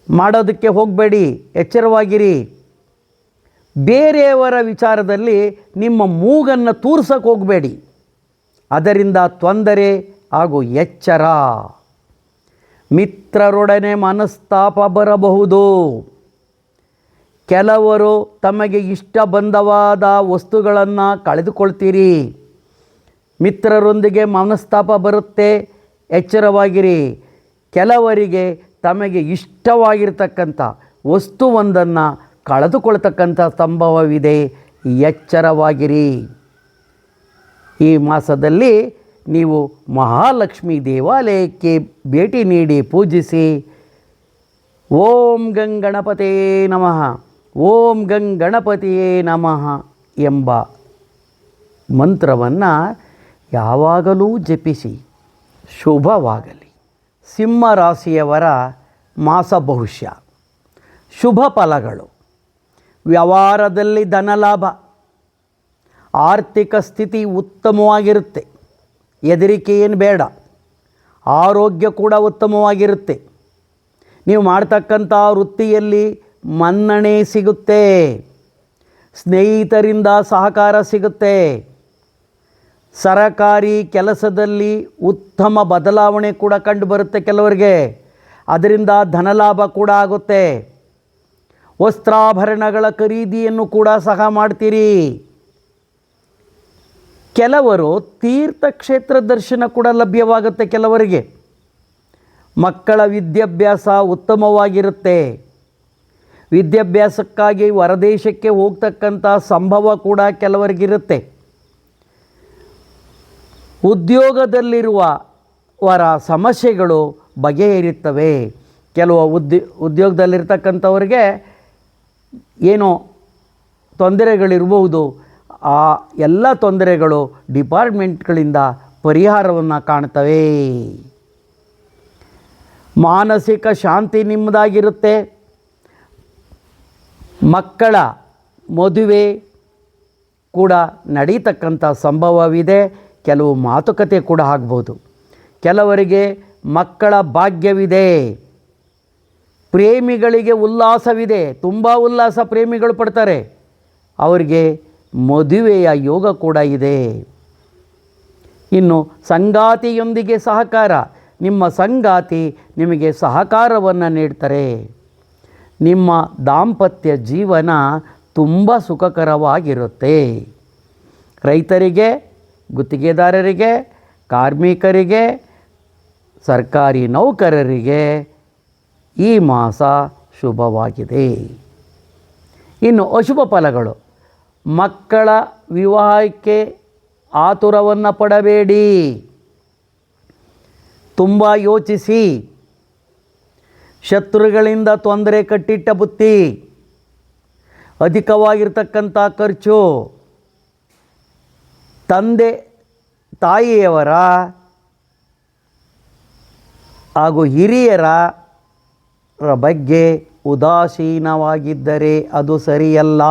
ಮಾಡೋದಕ್ಕೆ ಹೋಗಬೇಡಿ, ಎಚ್ಚರವಾಗಿರಿ. ಬೇರೆಯವರ ವಿಚಾರದಲ್ಲಿ ನಿಮ್ಮ ಮೂಗನ್ನು ತೂರ್ಸಕ್ಕೆ ಹೋಗಬೇಡಿ, ಅದರಿಂದ ತೊಂದರೆ ಹಾಗೂ ಎಚ್ಚರ. ಮಿತ್ರರೊಡನೆ ಮನಸ್ತಾಪ ಬರಬಹುದು. ಕೆಲವರು ತಮಗೆ ಇಷ್ಟ ಬಂದವಾದ ವಸ್ತುಗಳನ್ನು ಕಳೆದುಕೊಳ್ತೀರಿ. ಮಿತ್ರರೊಂದಿಗೆ ಮನಸ್ತಾಪ ಬರುತ್ತೆ, ಎಚ್ಚರವಾಗಿರಿ. ಕೆಲವರಿಗೆ ತಮಗೆ ಇಷ್ಟವಾಗಿರ್ತಕ್ಕಂಥ ವಸ್ತುವೊಂದನ್ನು ಕಳೆದುಕೊಳ್ತಕ್ಕಂಥ ಸಂಭವವಿದೆ, ಎಚ್ಚರವಾಗಿರಿ. ಈ ಮಾಸದಲ್ಲಿ ನೀವು ಮಹಾಲಕ್ಷ್ಮಿ ದೇವಾಲಯಕ್ಕೆ ಭೇಟಿ ನೀಡಿ ಪೂಜಿಸಿ. ಓಂ ಗಂಗಣಪತೇ ನಮಃ, ಓಂ ಗಂಗಣಪತಿಯೇ ನಮಃ ಎಂಬ ಮಂತ್ರವನ್ನು ಯಾವಾಗಲೂ ಜಪಿಸಿ. ಶುಭವಾಗಲಿ. ಸಿಂಹರಾಶಿಯವರ ಮಾಸ ಭವಿಷ್ಯ. ಶುಭ ಫಲಗಳು. ವ್ಯವಹಾರದಲ್ಲಿ ಧನಲಾಭ, ಆರ್ಥಿಕ ಸ್ಥಿತಿ ಉತ್ತಮವಾಗಿರುತ್ತೆ, ಹೆದರಿಕೆ ಏನು ಬೇಡ. ಆರೋಗ್ಯ ಕೂಡ ಉತ್ತಮವಾಗಿರುತ್ತೆ. ನೀವು ಮಾಡ್ತಕ್ಕಂಥ ವೃತ್ತಿಯಲ್ಲಿ ಮನ್ನಣೆ ಸಿಗುತ್ತೆ, ಸ್ನೇಹಿತರಿಂದ ಸಹಕಾರ ಸಿಗುತ್ತೆ. ಸರಕಾರಿ ಕೆಲಸದಲ್ಲಿ ಉತ್ತಮ ಬದಲಾವಣೆ ಕೂಡ ಕಂಡುಬರುತ್ತೆ ಕೆಲವರಿಗೆ, ಅದರಿಂದ ಧನಲಾಭ ಕೂಡ ಆಗುತ್ತೆ. ವಸ್ತ್ರಾಭರಣಗಳ ಖರೀದಿಯನ್ನು ಕೂಡ ಸಹ ಮಾಡ್ತೀರಿ. ಕೆಲವರು ತೀರ್ಥಕ್ಷೇತ್ರ ದರ್ಶನ ಕೂಡ ಲಭ್ಯವಾಗುತ್ತೆ ಕೆಲವರಿಗೆ. ಮಕ್ಕಳ ವಿದ್ಯಾಭ್ಯಾಸ ಉತ್ತಮವಾಗಿರುತ್ತೆ. ವಿದ್ಯಾಭ್ಯಾಸಕ್ಕಾಗಿ ಹೊರದೇಶಕ್ಕೆ ಹೋಗ್ತಕ್ಕಂಥ ಸಂಭವ ಕೂಡ ಕೆಲವರಿಗಿರುತ್ತೆ. ಉದ್ಯೋಗದಲ್ಲಿರುವವರ ಸಮಸ್ಯೆಗಳು ಬಗೆಹರಿಯುತ್ತವೆ. ಕೆಲವು ಉದ್ಯೋಗದಲ್ಲಿರ್ತಕ್ಕಂಥವ್ರಿಗೆ ಏನೋ ತೊಂದರೆಗಳಿರ್ಬೋದು, ಆ ಎಲ್ಲ ತೊಂದರೆಗಳು ಡಿಪಾರ್ಟ್ಮೆಂಟ್ಗಳಿಂದ ಪರಿಹಾರವನ್ನು ಕಾಣ್ತವೆ. ಮಾನಸಿಕ ಶಾಂತಿ ನಿಮ್ಮದಾಗಿರುತ್ತೆ. ಮಕ್ಕಳ ಮದುವೆ ಕೂಡ ನಡೀತಕ್ಕಂಥ ಸಂಭವವಿದೆ. ಕೆಲವು ಮಾತುಕತೆ ಕೂಡ ಆಗ್ಬೋದು. ಕೆಲವರಿಗೆ ಮಕ್ಕಳ ಭಾಗ್ಯವಿದೆ. ಪ್ರೇಮಿಗಳಿಗೆ ಉಲ್ಲಾಸವಿದೆ, ತುಂಬ ಉಲ್ಲಾಸ ಪ್ರೇಮಿಗಳು ಪಡ್ತಾರೆ. ಅವರಿಗೆ ಮದುವೆಯ ಯೋಗ ಕೂಡ ಇದೆ. ಇನ್ನು ಸಂಗಾತಿಯೊಂದಿಗೆ ಸಹಕಾರ. ನಿಮ್ಮ ಸಂಗಾತಿ ನಿಮಗೆ ಸಹಕಾರವನ್ನು ನೀಡ್ತಾರೆ. ನಿಮ್ಮ ದಾಂಪತ್ಯ ಜೀವನ ತುಂಬ ಸುಖಕರವಾಗಿರುತ್ತೆ. ರೈತರಿಗೆ, ಗುತ್ತಿಗೆದಾರರಿಗೆ, ಕಾರ್ಮಿಕರಿಗೆ, ಸರ್ಕಾರಿ ನೌಕರರಿಗೆ ಈ ಮಾಸ ಶುಭವಾಗಿದೆ. ಇನ್ನು ಅಶುಭ ಫಲಗಳು. ಮಕ್ಕಳ ವಿವಾಹಕ್ಕೆ ಆತುರವನ್ನು ಪಡಬೇಡಿ, ತುಂಬ ಯೋಚಿಸಿ. ಶತ್ರುಗಳಿಂದ ತೊಂದರೆ, ಕಟ್ಟಿಟ್ಟ ಬುತ್ತಿ, ಅಧಿಕವಾಗಿರ್ತಕ್ಕಂಥ ಖರ್ಚು, ತಂದೆ ತಾಯಿಯವರ ಹಾಗೂ ಹಿರಿಯರ ಬಗ್ಗೆ ಉದಾಸೀನವಾಗಿದ್ದರೆ ಅದು ಸರಿಯಲ್ಲ.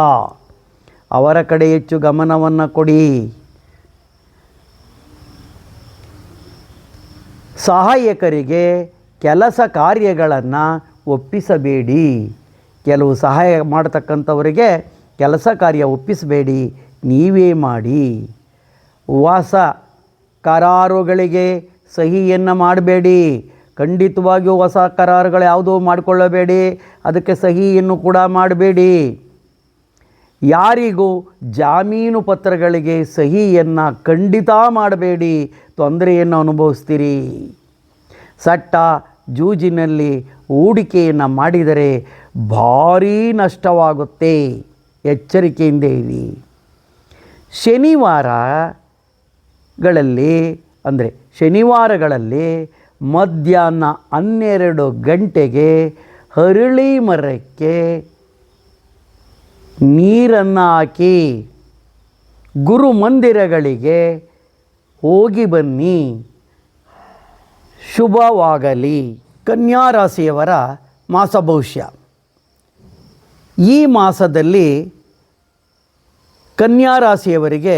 ಅವರ ಕಡೆ ಹೆಚ್ಚು ಗಮನವನ್ನು ಕೊಡಿ. ಸಹಾಯಕರಿಗೆ ಕೆಲಸ ಕಾರ್ಯಗಳನ್ನು ಒಪ್ಪಿಸಬೇಡಿ. ಕೆಲವು ಸಹಾಯ ಮಾಡತಕ್ಕಂಥವರಿಗೆ ಕೆಲಸ ಕಾರ್ಯ ಒಪ್ಪಿಸಬೇಡಿ, ನೀವೇ ಮಾಡಿ. ವಾಸ ಕರಾರುಗಳಿಗೆ ಸಹಿಯನ್ನು ಮಾಡಬೇಡಿ. ಖಂಡಿತವಾಗಿಯೂ ಹೊಸ ಕರಾರುಗಳು ಯಾವುದೂ ಮಾಡಿಕೊಳ್ಳಬೇಡಿ, ಅದಕ್ಕೆ ಸಹಿಯನ್ನು ಕೂಡ ಮಾಡಬೇಡಿ. ಯಾರಿಗೂ ಜಾಮೀನು ಪತ್ರಗಳಿಗೆ ಸಹಿಯನ್ನು ಖಂಡಿತ ಮಾಡಬೇಡಿ, ತೊಂದರೆಯನ್ನು ಅನುಭವಿಸ್ತೀರಿ. ಸಟ್ಟ ಜೂಜಿನಲ್ಲಿ ಹೂಡಿಕೆಯನ್ನು ಮಾಡಿದರೆ ಭಾರೀ ನಷ್ಟವಾಗುತ್ತೆ, ಎಚ್ಚರಿಕೆಯಿಂದ ಇರಿ. ಶನಿವಾರಗಳಲ್ಲಿ ಮಧ್ಯಾಹ್ನ 12 ಗಂಟೆಗೆ ಹರಳಿ ಮರಕ್ಕೆ ನೀರನ್ನು ಹಾಕಿ ಗುರು ಮಂದಿರಗಳಿಗೆ ಹೋಗಿ ಬನ್ನಿ, ಶುಭವಾಗಲಿ. ಕನ್ಯಾ ರಾಶಿಯವರ ಮಾಸ ಭವಿಷ್ಯ. ಈ ಮಾಸದಲ್ಲಿ ಕನ್ಯಾ ರಾಶಿಯವರಿಗೆ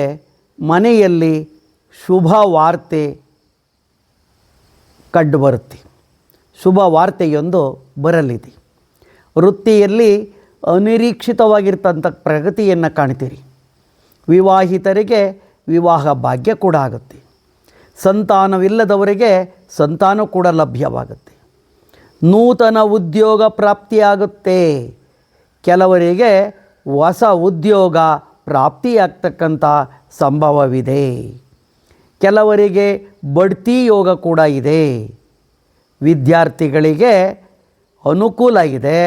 ಮನೆಯಲ್ಲಿ ಶುಭ ವಾರ್ತೆ ಕಂಡುಬರುತ್ತೆ. ಶುಭ ವಾರ್ತೆಯೊಂದು ಬರಲಿದೆ. ವೃತ್ತಿಯಲ್ಲಿ ಅನಿರೀಕ್ಷಿತವಾಗಿರ್ತಂಥ ಪ್ರಗತಿಯನ್ನು ಕಾಣ್ತೀರಿ. ವಿವಾಹಿತರಿಗೆ ವಿವಾಹ ಭಾಗ್ಯ ಕೂಡ ಆಗುತ್ತೆ. ಸಂತಾನವಿಲ್ಲದವರಿಗೆ ಸಂತಾನ ಕೂಡ ಲಭ್ಯವಾಗುತ್ತೆ. ನೂತನ ಉದ್ಯೋಗ ಪ್ರಾಪ್ತಿಯಾಗುತ್ತೆ. ಕೆಲವರಿಗೆ ಹೊಸ ಉದ್ಯೋಗ ಪ್ರಾಪ್ತಿಯಾಗ್ತಕ್ಕಂಥ ಸಂಭವವಿದೆ. ಕೆಲವರಿಗೆ ಬಡ್ತಿ ಯೋಗ ಕೂಡ ಇದೆ. ವಿದ್ಯಾರ್ಥಿಗಳಿಗೆ ಅನುಕೂಲ ಇದೆ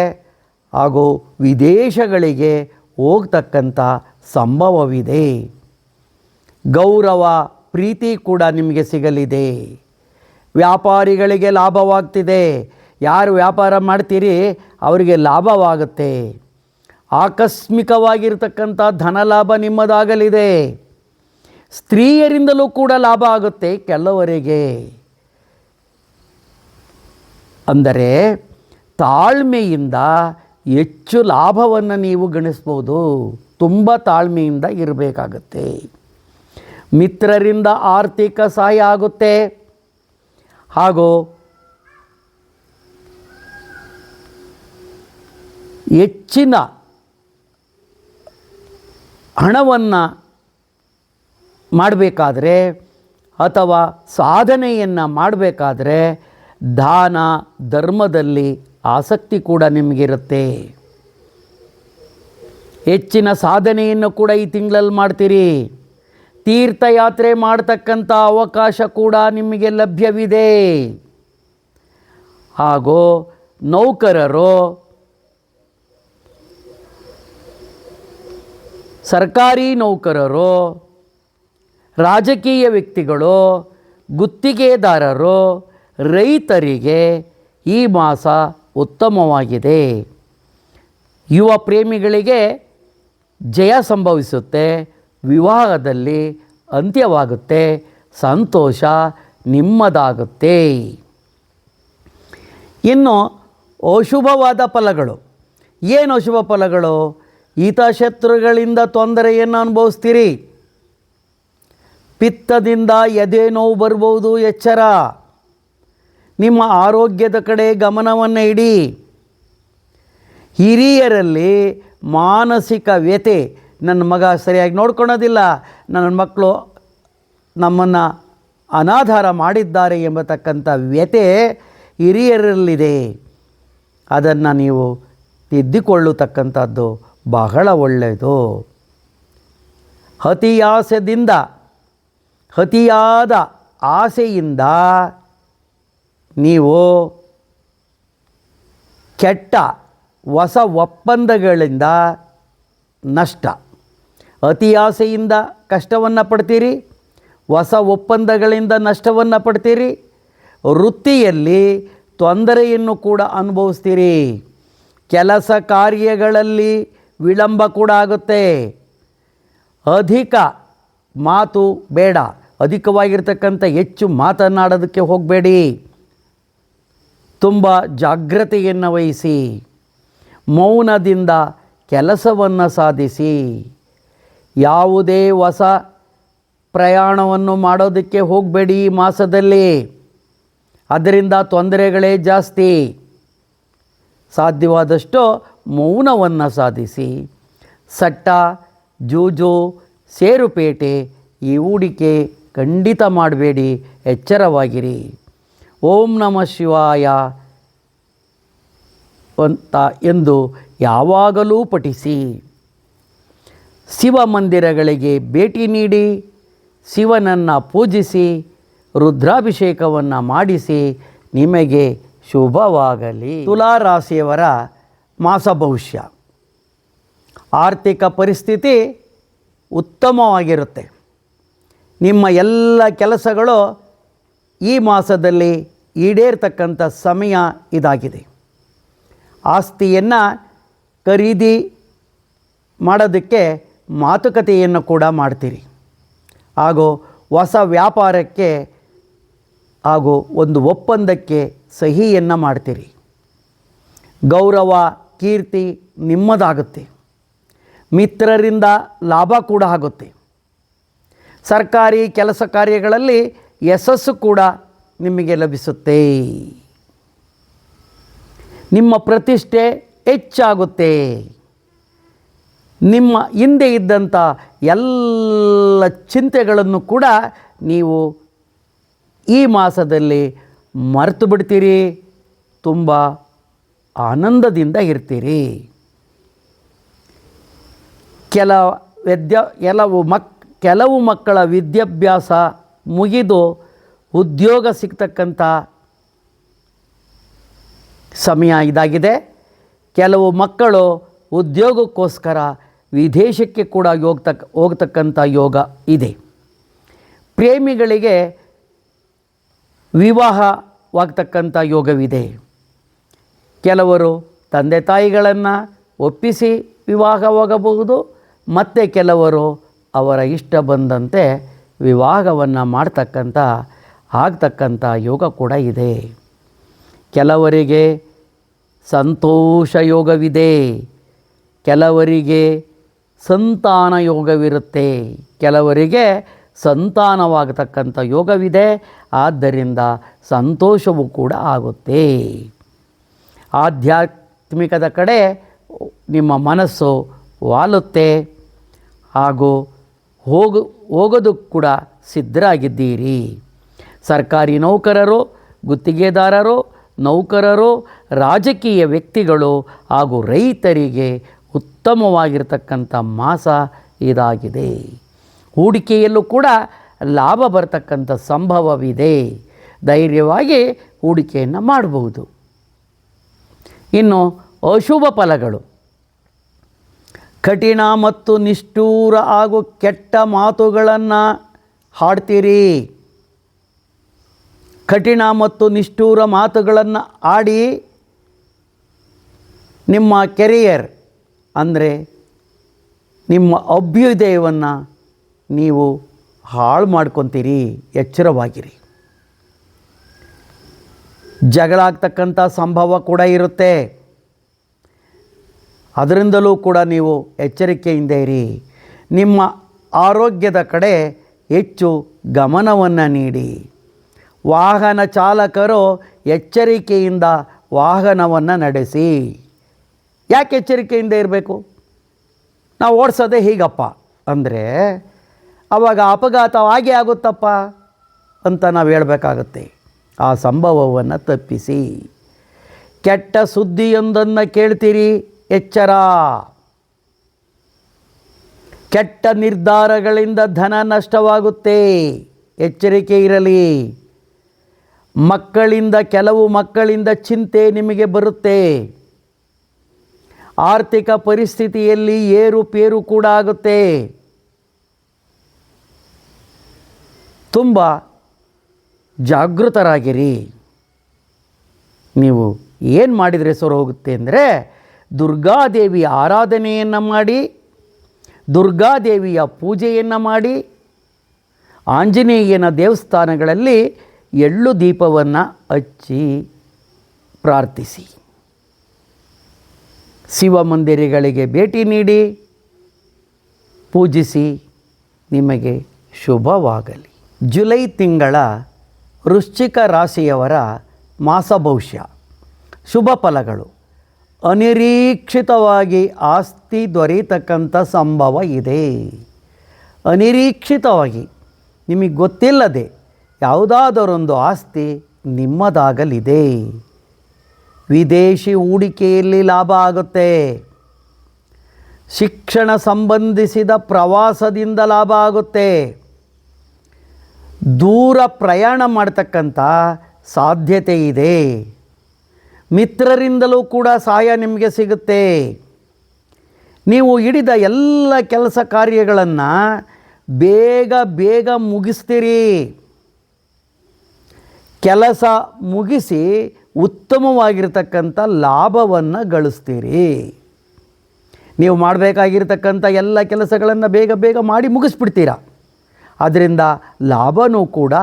ಹಾಗೂ ವಿದೇಶಗಳಿಗೆ ಹೋಗ್ತಕ್ಕಂಥ ಸಂಭವವಿದೆ. ಗೌರವ ಪ್ರೀತಿ ಕೂಡ ನಿಮಗೆ ಸಿಗಲಿದೆ. ವ್ಯಾಪಾರಿಗಳಿಗೆ ಲಾಭವಾಗ್ತಿದೆ. ಯಾರು ವ್ಯಾಪಾರ ಮಾಡ್ತೀರಿ ಅವರಿಗೆ ಲಾಭವಾಗುತ್ತೆ. ಆಕಸ್ಮಿಕವಾಗಿರ್ತಕ್ಕಂಥ ಧನಲಾಭ ನಿಮ್ಮದಾಗಲಿದೆ. ಸ್ತ್ರೀಯರಿಂದಲೂ ಕೂಡ ಲಾಭ ಆಗುತ್ತೆ ಕೆಲವರಿಗೆ. ಅಂದರೆ ತಾಳ್ಮೆಯಿಂದ ಹೆಚ್ಚು ಲಾಭವನ್ನು ನೀವು ಗಳಿಸ್ಬೋದು. ತುಂಬ ತಾಳ್ಮೆಯಿಂದ ಇರಬೇಕಾಗತ್ತೆ. ಮಿತ್ರರಿಂದ ಆರ್ಥಿಕ ಸಹಾಯ ಆಗುತ್ತೆ ಹಾಗೂ ಹೆಚ್ಚಿನ ಹಣವನ್ನು ಮಾಡಬೇಕಾದ್ರೆ ಅಥವಾ ಸಾಧನೆಯನ್ನು ಮಾಡಬೇಕಾದ್ರೆ ದಾನ ಧರ್ಮದಲ್ಲಿ ಆಸಕ್ತಿ ಕೂಡ ನಿಮಗಿರುತ್ತೆ. ಹೆಚ್ಚಿನ ಸಾಧನೆಯನ್ನು ಕೂಡ ಈ ತಿಂಗಳಲ್ಲಿ ಮಾಡ್ತೀರಿ. ತೀರ್ಥಯಾತ್ರೆ ಮಾಡ್ತಕ್ಕಂಥ ಅವಕಾಶ ಕೂಡ ನಿಮಗೆ ಲಭ್ಯವಿದೆ. ಹಾಗೂ ನೌಕರರು, ಸರ್ಕಾರಿ ನೌಕರರು, ರಾಜಕೀಯ ವ್ಯಕ್ತಿಗಳು, ಗುತ್ತಿಗೆದಾರರು, ರೈತರಿಗೆ ಈ ಮಾಸ ಉತ್ತಮವಾಗಿದೆ. ಯುವ ಪ್ರೇಮಿಗಳಿಗೆ ಜಯ ಸಂಭವಿಸುತ್ತೆ. ವಿವಾಹದಲ್ಲಿ ಅಂತ್ಯವಾಗುತ್ತೆ. ಸಂತೋಷ ನಿಮ್ಮದಾಗುತ್ತೆ. ಇನ್ನು ಅಶುಭವಾದ ಫಲಗಳು. ಏನು ಅಶುಭ ಫಲಗಳು? ಹಿತಶತ್ರುಗಳಿಂದ ತೊಂದರೆಯನ್ನು ಅನುಭವಿಸ್ತೀರಿ. ಪಿತ್ತದಿಂದ ಎದೆ ನೋವು ಬರ್ಬೋದು, ಎಚ್ಚರ. ನಿಮ್ಮ ಆರೋಗ್ಯದ ಕಡೆ ಗಮನವನ್ನು ಇಡಿ. ಹಿರಿಯರಲ್ಲಿ ಮಾನಸಿಕ ವ್ಯಥೆ. ನನ್ನ ಮಗ ಸರಿಯಾಗಿ ನೋಡ್ಕೊಳೋದಿಲ್ಲ, ನನ್ನ ಮಕ್ಕಳು ನಮ್ಮನ್ನು ಅನಾಧಾರ ಮಾಡಿದ್ದಾರೆ ಎಂಬತಕ್ಕಂಥ ವ್ಯಥೆ ಹಿರಿಯರಲ್ಲಿದೆ. ಅದನ್ನು ನೀವು ತಿದ್ದಿಕೊಳ್ಳತಕ್ಕಂಥದ್ದು ಬಹಳ ಒಳ್ಳೆಯದು. ಅತಿಯಾದ ಆಸೆಯಿಂದ ನೀವು ಕೆಟ್ಟ ಹೊಸ ಒಪ್ಪಂದಗಳಿಂದ ನಷ್ಟ. ಅತಿ ಆಸೆಯಿಂದ ಕಷ್ಟವನ್ನು ಪಡ್ತೀರಿ, ಹೊಸ ಒಪ್ಪಂದಗಳಿಂದ ನಷ್ಟವನ್ನು ಪಡ್ತೀರಿ. ವೃತ್ತಿಯಲ್ಲಿ ತೊಂದರೆಯನ್ನು ಕೂಡ ಅನುಭವಿಸ್ತೀರಿ. ಕೆಲಸ ಕಾರ್ಯಗಳಲ್ಲಿ ವಿಳಂಬ ಕೂಡ ಆಗುತ್ತೆ. ಅಧಿಕ ಮಾತು ಬೇಡ. ಅಧಿಕವಾಗಿರ್ತಕ್ಕಂಥ ಹೆಚ್ಚು ಮಾತನಾಡೋದಕ್ಕೆ ಹೋಗಬೇಡಿ. ತುಂಬ ಜಾಗ್ರತೆಯನ್ನು ವಹಿಸಿ. ಮೌನದಿಂದ ಕೆಲಸವನ್ನು ಸಾಧಿಸಿ. ಯಾವುದೇ ಹೊಸ ಪ್ರಯಾಣವನ್ನು ಮಾಡೋದಕ್ಕೆ ಹೋಗಬೇಡಿ ಈ ಮಾಸದಲ್ಲಿ. ಅದರಿಂದ ತೊಂದರೆಗಳೇ ಜಾಸ್ತಿ. ಸಾಧ್ಯವಾದಷ್ಟು ಮೌನವನ್ನು ಸಾಧಿಸಿ. ಸಟ್ಟ, ಜೂಜು, ಸೇರುಪೇಟೆ ಈ ಹೂಡಿಕೆ ಖಂಡಿತ ಮಾಡಬೇಡಿ. ಎಚ್ಚರವಾಗಿರಿ. ಓಂ ನಮಃ ಶಿವಾಯ ಅಂತ ಎಂದು ಯಾವಾಗಲೂ ಪಠಿಸಿ. ಶಿವ ಮಂದಿರಗಳಿಗೆ ಭೇಟಿ ನೀಡಿ, ಶಿವನನ್ನು ಪೂಜಿಸಿ, ರುದ್ರಾಭಿಷೇಕವನ್ನು ಮಾಡಿಸಿ. ನಿಮಗೆ ಶುಭವಾಗಲಿ. ತುಲಾ ರಾಶಿಯವರ ಮಾಸ ಭವಿಷ್ಯ. ಆರ್ಥಿಕ ಪರಿಸ್ಥಿತಿ ಉತ್ತಮವಾಗಿರುತ್ತೆ. ನಿಮ್ಮ ಎಲ್ಲ ಕೆಲಸಗಳು ಈ ಮಾಸದಲ್ಲಿ ಈಡೇರ್ತಕ್ಕಂಥ ಸಮಯ ಇದಾಗಿದೆ. ಆಸ್ತಿಯನ್ನು ಖರೀದಿ ಮಾಡೋದಕ್ಕೆ ಮಾತುಕತೆಯನ್ನು ಕೂಡ ಮಾಡ್ತೀರಿ. ಹಾಗೂ ಹೊಸ ವ್ಯಾಪಾರಕ್ಕೆ ಹಾಗೂ ಒಂದು ಒಪ್ಪಂದಕ್ಕೆ ಸಹಿಯನ್ನು ಮಾಡ್ತೀರಿ. ಗೌರವ ಕೀರ್ತಿ ನಿಮ್ಮದಾಗುತ್ತೆ. ಮಿತ್ರರಿಂದ ಲಾಭ ಕೂಡ ಆಗುತ್ತೆ. ಸರ್ಕಾರಿ ಕೆಲಸ ಕಾರ್ಯಗಳಲ್ಲಿ ಯಶಸ್ಸು ಕೂಡ ನಿಮಗೆ ಲಭಿಸುತ್ತೆ. ನಿಮ್ಮ ಪ್ರತಿಷ್ಠೆ ಹೆಚ್ಚಾಗುತ್ತೆ. ನಿಮ್ಮ ಹಿಂದೆ ಇದ್ದಂಥ ಎಲ್ಲ ಚಿಂತೆಗಳನ್ನು ಕೂಡ ನೀವು ಈ ಮಾಸದಲ್ಲಿ ಮರೆತು ಬಿಡ್ತೀರಿ, ತುಂಬ ಆನಂದದಿಂದ ಇರ್ತೀರಿ. ಕೆಲವು ಮಕ್ಕಳ ವಿದ್ಯಾಭ್ಯಾಸ ಮುಗಿದು ಉದ್ಯೋಗ ಸಿಗ್ತಕ್ಕಂಥ ಸಮಯ ಇದಾಗಿದೆ. ಕೆಲವು ಮಕ್ಕಳು ಉದ್ಯೋಗಕ್ಕೋಸ್ಕರ ವಿದೇಶಕ್ಕೆ ಕೂಡ ಹೋಗ್ತಕ್ಕಂಥ ಯೋಗ ಇದೆ. ಪ್ರೇಮಿಗಳಿಗೆ ವಿವಾಹವಾಗ್ತಕ್ಕಂಥ ಯೋಗವಿದೆ. ಕೆಲವರು ತಂದೆ ತಾಯಿಗಳನ್ನು ಒಪ್ಪಿಸಿ ವಿವಾಹವಾಗಬಹುದು, ಮತ್ತು ಕೆಲವರು ಅವರ ಇಷ್ಟ ಬಂದಂತೆ ವಿವಾಹವನ್ನು ಆಗ್ತಕ್ಕಂಥ ಯೋಗ ಕೂಡ ಇದೆ. ಕೆಲವರಿಗೆ ಸಂತೋಷ ಯೋಗವಿದೆ, ಕೆಲವರಿಗೆ ಸಂತಾನ ಯೋಗವಿರುತ್ತೆ, ಕೆಲವರಿಗೆ ಸಂತಾನವಾಗತಕ್ಕಂಥ ಯೋಗವಿದೆ. ಆದ್ದರಿಂದ ಸಂತೋಷವೂ ಕೂಡ ಆಗುತ್ತೆ. ಆಧ್ಯಾತ್ಮಿಕದ ಕಡೆ ನಿಮ್ಮ ಮನಸ್ಸು ವಾಲುತ್ತೆ, ಹಾಗೂ ಹೋಗೋದಕ್ಕೆ ಕೂಡ ಸಿದ್ಧರಾಗಿದ್ದೀರಿ. ಸರ್ಕಾರಿ ನೌಕರರು, ಗುತ್ತಿಗೆದಾರರು, ನೌಕರರು, ರಾಜಕೀಯ ವ್ಯಕ್ತಿಗಳು ಹಾಗೂ ರೈತರಿಗೆ ಉತ್ತಮವಾಗಿರ್ತಕ್ಕಂಥ ಮಾಸ ಇದಾಗಿದೆ. ಹೂಡಿಕೆಯಲ್ಲೂ ಕೂಡ ಲಾಭ ಬರ್ತಕ್ಕಂಥ ಸಂಭವವಿದೆ. ಧೈರ್ಯವಾಗಿ ಹೂಡಿಕೆಯನ್ನು ಮಾಡಬಹುದು. ಇನ್ನು ಅಶುಭ ಫಲಗಳು: ಕಠಿಣ ಮತ್ತು ನಿಷ್ಠೂರ ಹಾಗೂ ಕೆಟ್ಟ ಮಾತುಗಳನ್ನು ಆಡ್ತೀರಿ. ಕಠಿಣ ಮತ್ತು ನಿಷ್ಠೂರ ಮಾತುಗಳನ್ನು ಆಡಿ ನಿಮ್ಮ ಕೆರಿಯರ್ ಅಂದರೆ ನಿಮ್ಮ ಅಭ್ಯುದಯವನ್ನು ನೀವು ಹಾಳು ಮಾಡ್ಕೊತೀರಿ. ಎಚ್ಚರವಾಗಿರಿ. ಜಗಳ ಆಗ್ತಕ್ಕಂಥ ಸಂಭವ ಕೂಡ ಇರುತ್ತೆ. ಅದರಿಂದಲೂ ಕೂಡ ನೀವು ಎಚ್ಚರಿಕೆಯಿಂದ ಇರಿ. ನಿಮ್ಮ ಆರೋಗ್ಯದ ಕಡೆ ಹೆಚ್ಚು ಗಮನವನ್ನು ನೀಡಿ. ವಾಹನ ಚಾಲಕರು ಎಚ್ಚರಿಕೆಯಿಂದ ವಾಹನವನ್ನು ನಡೆಸಿ. ಯಾಕೆ ಎಚ್ಚರಿಕೆಯಿಂದ ಇರಬೇಕು? ನಾವು ಓಡಿಸೋದೇ ಹೀಗಪ್ಪ ಅಂದರೆ ಆವಾಗ ಅಪಘಾತ ಆಗೇ ಆಗುತ್ತಪ್ಪ ಅಂತ ನಾವು ಹೇಳಬೇಕಾಗುತ್ತೆ. ಆ ಸಂಭವವನ್ನು ತಪ್ಪಿಸಿ. ಕೆಟ್ಟ ಸುದ್ದಿಯೊಂದನ್ನು ಕೇಳ್ತೀರಿ, ಎಚ್ಚರ. ಕೆಟ್ಟ ನಿರ್ಧಾರಗಳಿಂದ ಧನ ನಷ್ಟವಾಗುತ್ತೆ, ಎಚ್ಚರಿಕೆ ಇರಲಿ. ಕೆಲವು ಮಕ್ಕಳಿಂದ ಚಿಂತೆ ನಿಮಗೆ ಬರುತ್ತೆ. ಆರ್ಥಿಕ ಪರಿಸ್ಥಿತಿಯಲ್ಲಿ ಏರುಪೇರು ಕೂಡ ಆಗುತ್ತೆ. ತುಂಬ ಜಾಗೃತರಾಗಿರಿ. ನೀವು ಏನು ಮಾಡಿದರೆ ಸರಿ ಹೋಗುತ್ತೆ ಅಂದರೆ, ದುರ್ಗಾದೇವಿಯ ಆರಾಧನೆಯನ್ನು ಮಾಡಿ, ದುರ್ಗಾದೇವಿಯ ಪೂಜೆಯನ್ನು ಮಾಡಿ, ಆಂಜನೇಯನ ದೇವಸ್ಥಾನಗಳಲ್ಲಿ ಎಳ್ಳು ದೀಪವನ್ನು ಹಚ್ಚಿ ಪ್ರಾರ್ಥಿಸಿ. ಶಿವ ಮಂದಿರಗಳಿಗೆ ಭೇಟಿ ನೀಡಿ ಪೂಜಿಸಿ. ನಿಮಗೆ ಶುಭವಾಗಲಿ. ಜುಲೈ ತಿಂಗಳ ವೃಶ್ಚಿಕ ರಾಶಿಯವರ ಮಾಸ ಭವಿಷ್ಯ. ಶುಭ ಫಲಗಳು: ಅನಿರೀಕ್ಷಿತವಾಗಿ ಆಸ್ತಿ ದೊರೆಯತಕ್ಕಂಥ ಸಂಭವ ಇದೆ. ಅನಿರೀಕ್ಷಿತವಾಗಿ ನಿಮಗೆ ಗೊತ್ತಿಲ್ಲದೆ ಯಾವುದಾದರೊಂದು ಆಸ್ತಿ ನಿಮ್ಮದಾಗಲಿದೆ. ವಿದೇಶಿ ಹೂಡಿಕೆಯಲ್ಲಿ ಲಾಭ ಆಗುತ್ತೆ. ಶಿಕ್ಷಣ ಸಂಬಂಧಿಸಿದ ಪ್ರವಾಸದಿಂದ ಲಾಭ ಆಗುತ್ತೆ. ದೂರ ಪ್ರಯಾಣ ಮಾಡ್ತಕ್ಕಂಥ ಸಾಧ್ಯತೆ ಇದೆ. ಮಿತ್ರರಿಂದಲೂ ಕೂಡ ಸಹಾಯ ನಿಮಗೆ ಸಿಗುತ್ತೆ. ನೀವು ಹಿಡಿದ ಎಲ್ಲ ಕೆಲಸ ಕಾರ್ಯಗಳನ್ನು ಬೇಗ ಮುಗಿಸ್ತೀರಿ. ಕೆಲಸ ಮುಗಿಸಿ ಉತ್ತಮವಾಗಿರ್ತಕ್ಕಂಥ ಲಾಭವನ್ನು ಗಳಿಸ್ತೀರಿ. ನೀವು ಮಾಡಬೇಕಾಗಿರ್ತಕ್ಕಂಥ ಎಲ್ಲ ಕೆಲಸಗಳನ್ನು ಬೇಗ ಮಾಡಿ ಮುಗಿಸ್ಬಿಡ್ತೀರಾ. ಅದರಿಂದ ಲಾಭನೂ ಕೂಡ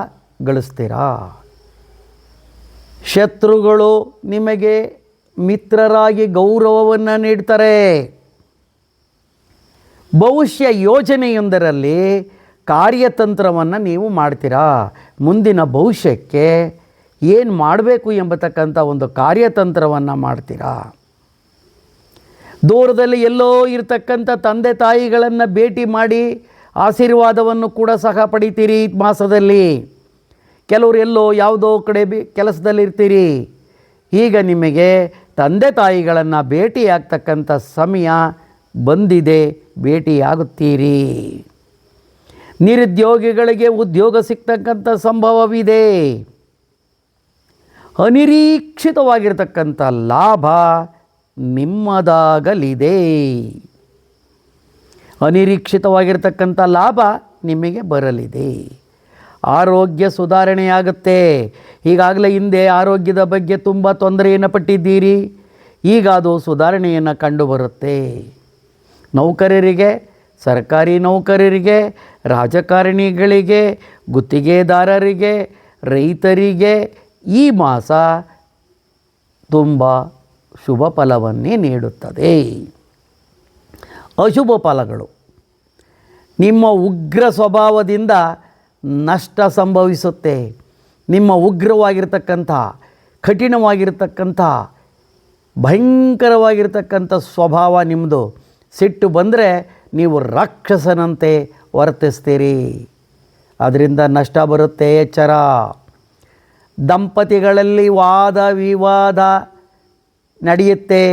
ಗಳಿಸ್ತೀರಾ. ಶತ್ರುಗಳು ನಿಮಗೆ ಮಿತ್ರರಾಗಿ ಗೌರವವನ್ನು ನೀಡ್ತಾರೆ. ಭವಿಷ್ಯ ಯೋಜನೆಯೊಂದರಲ್ಲಿ ಕಾರ್ಯತಂತ್ರವನ್ನು ನೀವು ಮಾಡ್ತೀರಾ. ಮುಂದಿನ ಭವಿಷ್ಯಕ್ಕೆ ಏನು ಮಾಡಬೇಕು ಎಂಬತಕ್ಕಂಥ ಒಂದು ಕಾರ್ಯತಂತ್ರವನ್ನು ಮಾಡ್ತೀರಾ. ದೂರದಲ್ಲಿ ಎಲ್ಲೋ ಇರತಕ್ಕಂಥ ತಂದೆ ತಾಯಿಗಳನ್ನು ಭೇಟಿ ಮಾಡಿ ಆಶೀರ್ವಾದವನ್ನು ಕೂಡ ಸಹ ಪಡಿತೀರಿ ಈ ಮಾಸದಲ್ಲಿ. ಕೆಲವರು ಎಲ್ಲೋ ಯಾವುದೋ ಕಡೆ ಕೆಲಸದಲ್ಲಿರ್ತೀರಿ. ಈಗ ನಿಮಗೆ ತಂದೆ ತಾಯಿಗಳನ್ನು ಭೇಟಿಯಾಗ್ತಕ್ಕಂಥ ಸಮಯ ಬಂದಿದೆ, ಭೇಟಿಯಾಗುತ್ತೀರಿ. ನಿರುದ್ಯೋಗಿಗಳಿಗೆ ಉದ್ಯೋಗ ಸಿಗ್ತಕ್ಕಂಥ ಸಂಭವವಿದೆ. ಅನಿರೀಕ್ಷಿತವಾಗಿರ್ತಕ್ಕಂಥ ಲಾಭ ನಿಮ್ಮದಾಗಲಿದೆ. ಅನಿರೀಕ್ಷಿತವಾಗಿರ್ತಕ್ಕಂಥ ಲಾಭ ನಿಮಗೆ ಬರಲಿದೆ. ಆರೋಗ್ಯ ಸುಧಾರಣೆಯಾಗುತ್ತೆ. ಈಗಾಗಲೇ ಹಿಂದೆ ಆರೋಗ್ಯದ ಬಗ್ಗೆ ತುಂಬ ತೊಂದರೆಯನ್ನು ಪಟ್ಟಿದ್ದೀರಿ. ಈಗ ಅದು ಸುಧಾರಣೆಯನ್ನು ಕಂಡುಬರುತ್ತೆ. ನೌಕರರಿಗೆ, ಸರ್ಕಾರಿ ನೌಕರರಿಗೆ, ರಾಜಕಾರಣಿಗಳಿಗೆ, ಗುತ್ತಿಗೆದಾರರಿಗೆ, ರೈತರಿಗೆ ಈ ಮಾಸ ತುಂಬ ಶುಭ ಫಲವನ್ನೇ ನೀಡುತ್ತದೆ. ಅಶುಭ ಫಲಗಳು: ನಿಮ್ಮ ಉಗ್ರ ಸ್ವಭಾವದಿಂದ ನಷ್ಟ ಸಂಭವಿಸುತ್ತೆ. ನಿಮ್ಮ ಉಗ್ರವಾಗಿರ್ತಕ್ಕಂಥ, ಕಠಿಣವಾಗಿರ್ತಕ್ಕಂಥ, ಭಯಂಕರವಾಗಿರ್ತಕ್ಕಂಥ ಸ್ವಭಾವ ನಿಮ್ಮದು. ಸಿಟ್ಟು ಬಂದರೆ ನೀವು ರಾಕ್ಷಸನಂತೆ ವರ್ತಿಸ್ತೀರಿ. ಅದರಿಂದ ನಷ್ಟ ಬರುತ್ತೆ, ಎಚ್ಚರ. ದಂಪತಿಗಳಲ್ಲಿ ವಾದ ವಿವಾದ ನಡೆಯುತ್ತೆ,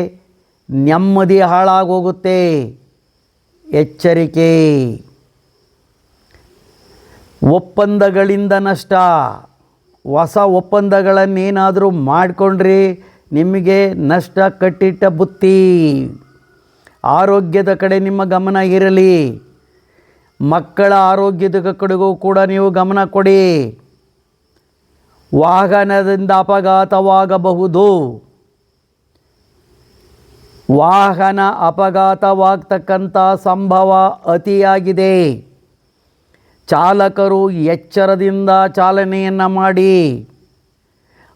ನೆಮ್ಮದಿ ಹಾಳಾಗೋಗುತ್ತೆ, ಎಚ್ಚರಿಕೆ. ಒಪ್ಪಂದಗಳಿಂದ ನಷ್ಟ. ಹೊಸ ಒಪ್ಪಂದಗಳನ್ನೇನಾದರೂ ಮಾಡಿಕೊಂಡ್ರೆ ನಿಮಗೆ ನಷ್ಟ ಕಟ್ಟಿಟ್ಟ ಬುತ್ತಿ. ಆರೋಗ್ಯದ ಕಡೆ ನಿಮ್ಮ ಗಮನ ಇರಲಿ. ಮಕ್ಕಳ ಆರೋಗ್ಯದ ಕಡೆಗೂ ಕೂಡ ನೀವು ಗಮನ ಕೊಡಿ. ವಾಹನದಿಂದ ಅಪಘಾತವಾಗಬಹುದು. ವಾಹನ ಅಪಘಾತವಾಗ್ತಕ್ಕಂಥ ಸಂಭವ ಅತಿಯಾಗಿದೆ. ಚಾಲಕರು ಎಚ್ಚರದಿಂದ ಚಾಲನೆಯನ್ನು ಮಾಡಿ.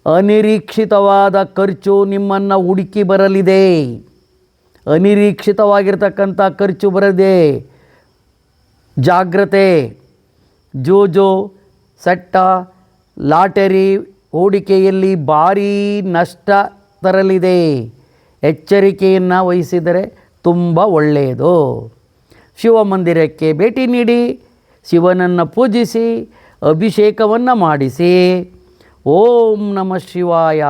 ಅನಿರೀಕ್ಷಿತವಾದ ಖರ್ಚು ನಿಮ್ಮನ್ನು ಹುಡುಕಿ ಬರಲಿದೆ. ಅನಿರೀಕ್ಷಿತವಾಗಿರ್ತಕ್ಕಂಥ ಖರ್ಚು ಬರದೆ ಜಾಗ್ರತೆ. ಜೂಜು, ಸಟ್ಟ, ಲಾಟರಿ ಹೂಡಿಕೆಯಲ್ಲಿ ಭಾರೀ ನಷ್ಟ ತರಲಿದೆ. ಎಚ್ಚರಿಕೆಯನ್ನು ವಹಿಸಿದರೆ ತುಂಬ ಒಳ್ಳೆಯದು. ಶಿವಮಂದಿರಕ್ಕೆ ಭೇಟಿ ನೀಡಿ, ಶಿವನನ್ನು ಪೂಜಿಸಿ, ಅಭಿಷೇಕವನ್ನು ಮಾಡಿಸಿ, ಓಂ ನಮಃ ಶಿವಾಯ,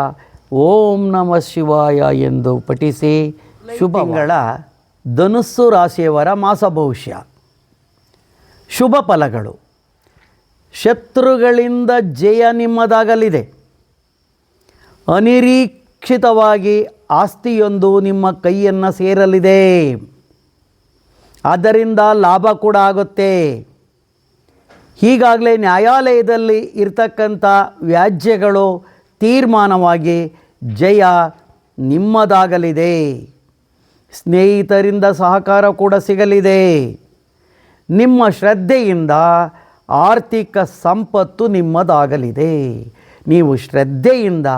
ಓಂ ನಮಃ ಶಿವಾಯ ಎಂದು ಪಠಿಸಿ. ಶುಭಗಳ ಧನುಸ್ಸು ರಾಶಿಯವರ ಮಾಸ ಭವಿಷ್ಯ. ಶುಭ ಫಲಗಳು: ಶತ್ರುಗಳಿಂದ ಜಯ ನಿಮ್ಮದಾಗಲಿದೆ. ಅನಿರೀಕ್ಷಿತವಾಗಿ ಆಸ್ತಿಯೊಂದು ನಿಮ್ಮ ಕೈಯನ್ನು ಸೇರಲಿದೆ. ಅದರಿಂದ ಲಾಭ ಕೂಡ ಆಗುತ್ತೆ. ಈಗಾಗಲೇ ನ್ಯಾಯಾಲಯದಲ್ಲಿ ಇರ್ತಕ್ಕಂಥ ವ್ಯಾಜ್ಯಗಳು ತೀರ್ಮಾನವಾಗಿ ಜಯ ನಿಮ್ಮದಾಗಲಿದೆ. ಸ್ನೇಹಿತರಿಂದ ಸಹಕಾರ ಕೂಡ ಸಿಗಲಿದೆ. ನಿಮ್ಮ ಶ್ರದ್ಧೆಯಿಂದ ಆರ್ಥಿಕ ಸಂಪತ್ತು ನಿಮ್ಮದಾಗಲಿದೆ. ನೀವು ಶ್ರದ್ಧೆಯಿಂದ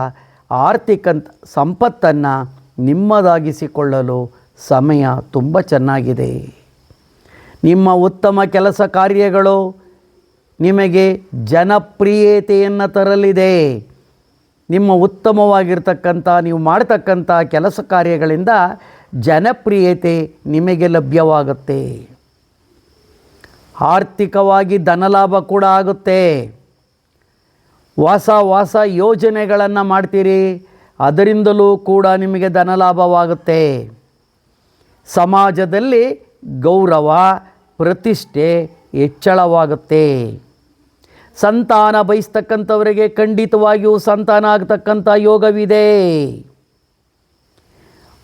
ಆರ್ಥಿಕ ಸಂಪತ್ತನ್ನು ನಿಮ್ಮದಾಗಿಸಿಕೊಳ್ಳಲು ಸಮಯ ತುಂಬ ಚೆನ್ನಾಗಿದೆ. ನಿಮ್ಮ ಉತ್ತಮ ಕೆಲಸ ಕಾರ್ಯಗಳು ನಿಮಗೆ ಜನಪ್ರಿಯತೆಯನ್ನು ತರಲಿದೆ. ನಿಮ್ಮ ಉತ್ತಮವಾಗಿರ್ತಕ್ಕಂಥ ನೀವು ಮಾಡ್ತಕ್ಕಂಥ ಕೆಲಸ ಕಾರ್ಯಗಳಿಂದ ಜನಪ್ರಿಯತೆ ನಿಮಗೆ ಲಭ್ಯವಾಗುತ್ತೆ. ಆರ್ಥಿಕವಾಗಿ ಧನಲಾಭ ಕೂಡ ಆಗುತ್ತೆ. ಹೊಸ ಯೋಜನೆಗಳನ್ನು ಮಾಡ್ತೀರಿ, ಅದರಿಂದಲೂ ಕೂಡ ನಿಮಗೆ ಧನಲಾಭವಾಗುತ್ತೆ. ಸಮಾಜದಲ್ಲಿ ಗೌರವ, ಪ್ರತಿಷ್ಠೆ ಹೆಚ್ಚಳವಾಗುತ್ತೆ. ಸಂತಾನ ಬಯಸ್ತಕ್ಕಂಥವರಿಗೆ ಖಂಡಿತವಾಗಿಯೂ ಸಂತಾನ ಆಗ್ತಕ್ಕಂಥ ಯೋಗವಿದೆ.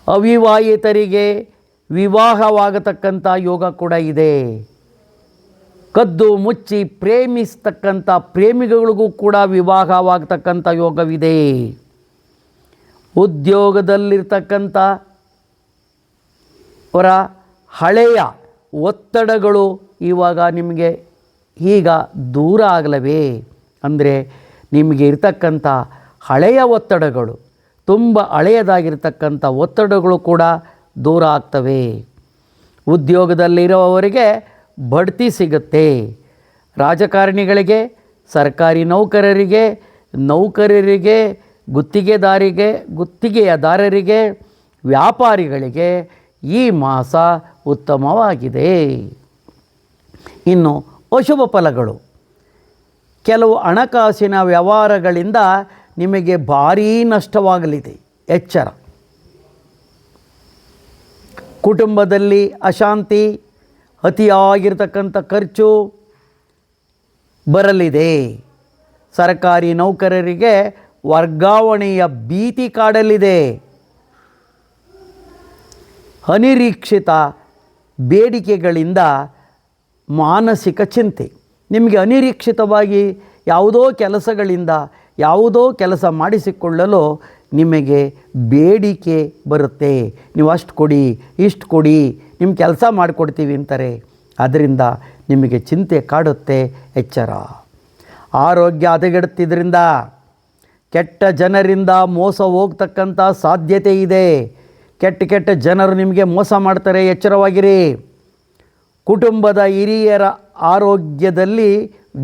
ಅವಿವಾಹಿತರಿಗೆ ವಿವಾಹವಾಗತಕ್ಕಂಥ ಯೋಗ ಕೂಡ ಇದೆ. ಕದ್ದು ಮುಚ್ಚಿ ಪ್ರೇಮಿಸ್ತಕ್ಕಂಥ ಪ್ರೇಮಿಗಳಿಗೂ ಕೂಡ ವಿವಾಹವಾಗತಕ್ಕಂಥ ಯೋಗವಿದೆ. ಉದ್ಯೋಗದಲ್ಲಿರ್ತಕ್ಕಂಥ ಅವರ ಹಳೆಯ ಒತ್ತಡಗಳು ಇವಾಗ ನಿಮಗೆ ಈಗ ದೂರ ಆಗಲವೇ. ಅಂದರೆ ನಿಮಗೆ ಇರ್ತಕ್ಕಂಥ ಹಳೆಯ ಒತ್ತಡಗಳು, ತುಂಬ ಹಳೆಯದಾಗಿರ್ತಕ್ಕಂಥ ಒತ್ತಡಗಳು ಕೂಡ ದೂರ ಆಗ್ತವೆ. ಉದ್ಯೋಗದಲ್ಲಿರುವವರಿಗೆ ಬಡ್ತಿ ಸಿಗುತ್ತೆ. ರಾಜಕಾರಣಿಗಳಿಗೆ, ಸರ್ಕಾರಿ ನೌಕರರಿಗೆ, ಗುತ್ತಿಗೆದಾರರಿಗೆ, ವ್ಯಾಪಾರಿಗಳಿಗೆ ಈ ಮಾಸ ಉತ್ತಮವಾಗಿದೆ. ಇನ್ನು ಅಶುಭ ಫಲಗಳು. ಕೆಲವು ಹಣಕಾಸಿನ ವ್ಯವಹಾರಗಳಿಂದ ನಿಮಗೆ ಭಾರೀ ನಷ್ಟವಾಗಲಿದೆ, ಎಚ್ಚರ. ಕುಟುಂಬದಲ್ಲಿ ಅಶಾಂತಿ, ಅತಿಯಾಗಿರ್ತಕ್ಕಂಥ ಖರ್ಚು ಬರಲಿದೆ. ಸರ್ಕಾರಿ ನೌಕರರಿಗೆ ವರ್ಗಾವಣೆಯ ಭೀತಿ ಕಾಡಲಿದೆ. ಅನಿರೀಕ್ಷಿತ ಬೇಡಿಕೆಗಳಿಂದ ಮಾನಸಿಕ ಚಿಂತೆ. ನಿಮಗೆ ಅನಿರೀಕ್ಷಿತವಾಗಿ ಯಾವುದೋ ಕೆಲಸ ಮಾಡಿಸಿಕೊಳ್ಳಲು ನಿಮಗೆ ಬೇಡಿಕೆ ಬರುತ್ತೆ. ನೀವು ಅಷ್ಟು ಕೊಡಿ, ಇಷ್ಟು ಕೊಡಿ, ನಿಮ್ಮ ಕೆಲಸ ಮಾಡಿಕೊಡ್ತೀವಿ ಅಂತಾರೆ. ಅದರಿಂದ ನಿಮಗೆ ಚಿಂತೆ ಕಾಡುತ್ತೆ, ಎಚ್ಚರ. ಆರೋಗ್ಯ ಹದಗೆಡುತ್ತಿದ್ದರಿಂದ ಕೆಟ್ಟ ಜನರಿಂದ ಮೋಸ ಹೋಗ್ತಕ್ಕಂಥ ಸಾಧ್ಯತೆ ಇದೆ. ಕೆಟ್ಟ ಜನರು ನಿಮಗೆ ಮೋಸ ಮಾಡ್ತಾರೆ, ಎಚ್ಚರವಾಗಿರಿ. ಕುಟುಂಬದ ಹಿರಿಯರ ಆರೋಗ್ಯದಲ್ಲಿ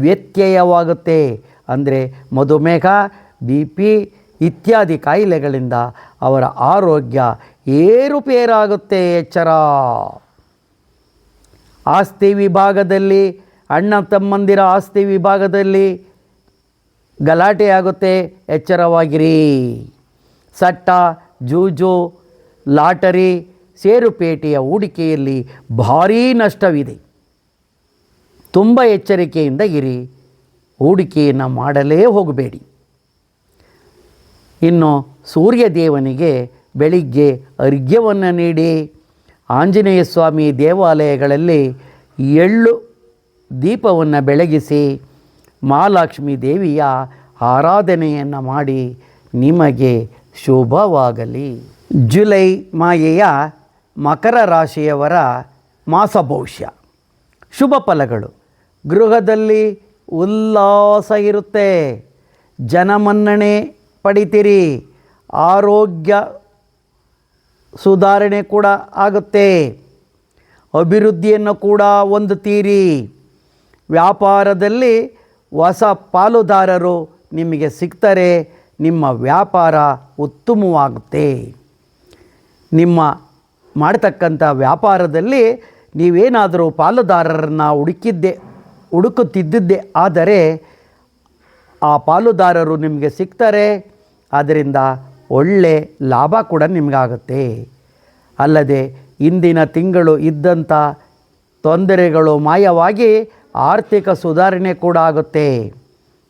ವ್ಯತ್ಯಯವಾಗುತ್ತೆ. ಅಂದರೆ ಮಧುಮೇಹ, BP ಇತ್ಯಾದಿ ಕಾಯಿಲೆಗಳಿಂದ ಅವರ ಆರೋಗ್ಯ ಏರುಪೇರಾಗುತ್ತೆ, ಎಚ್ಚರ. ಆಸ್ತಿ ವಿಭಾಗದಲ್ಲಿ, ಅಣ್ಣ ತಮ್ಮಂದಿರ ಆಸ್ತಿ ವಿಭಾಗದಲ್ಲಿ ಗಲಾಟೆ ಆಗುತ್ತೆ, ಎಚ್ಚರವಾಗಿರಿ. ಸಟ್ಟ, ಜೂಜು, ಲಾಟರಿ, ಷೇರುಪೇಟೆಯ ಹೂಡಿಕೆಯಲ್ಲಿ ಭಾರೀ ನಷ್ಟವಿದೆ. ತುಂಬ ಎಚ್ಚರಿಕೆಯಿಂದ ಇರಿ. ಹೂಡಿಕೆಯನ್ನು ಮಾಡಲೇ ಹೋಗಬೇಡಿ. ಇನ್ನು ಸೂರ್ಯದೇವನಿಗೆ ಬೆಳಿಗ್ಗೆ ಅರ್ಘ್ಯವನ್ನು ನೀಡಿ. ಆಂಜನೇಯ ಸ್ವಾಮಿ ದೇವಾಲಯಗಳಲ್ಲಿ ಎಳ್ಳು ದೀಪವನ್ನು ಬೆಳಗಿಸಿ ಮಹಾಲಕ್ಷ್ಮೀ ದೇವಿಯ ಆರಾಧನೆಯನ್ನು ಮಾಡಿ. ನಿಮಗೆ ಶುಭವಾಗಲಿ. ಜುಲೈ ಮಾಯೆಯ ಮಕರ ರಾಶಿಯವರ ಮಾಸ ಭವಿಷ್ಯ. ಶುಭ ಫಲಗಳು. ಗೃಹದಲ್ಲಿ ಉಲ್ಲಾಸ ಇರುತ್ತೆ. ಜನಮನ್ನಣೆ ಪಡಿತೀರಿ. ಆರೋಗ್ಯ ಸುಧಾರಣೆ ಕೂಡ ಆಗುತ್ತೆ. ಅಭಿವೃದ್ಧಿಯನ್ನು ಕೂಡ ಹೊಂದುತ್ತೀರಿ. ವ್ಯಾಪಾರದಲ್ಲಿ ಹೊಸ ಪಾಲುದಾರರು ನಿಮಗೆ ಸಿಗ್ತಾರೆ. ನಿಮ್ಮ ವ್ಯಾಪಾರ ಉತ್ತಮವಾಗುತ್ತೆ. ನಿಮ್ಮ ಮಾಡ್ತಕ್ಕಂಥ ವ್ಯಾಪಾರದಲ್ಲಿ ನೀವೇನಾದರೂ ಪಾಲುದಾರರನ್ನು ಹುಡುಕುತ್ತಿದ್ದಿದ್ದೆ ಆದರೆ ಆ ಪಾಲುದಾರರು ನಿಮಗೆ ಸಿಗ್ತಾರೆ. ಆದ್ದರಿಂದ ಒಳ್ಳೆ ಲಾಭ ಕೂಡ ನಿಮಗಾಗುತ್ತೆ. ಅಲ್ಲದೆ ಇಂದಿನ ತಿಂಗಳು ಇದ್ದಂಥ ತೊಂದರೆಗಳು ಮಾಯವಾಗಿ ಆರ್ಥಿಕ ಸುಧಾರಣೆ ಕೂಡ ಆಗುತ್ತೆ.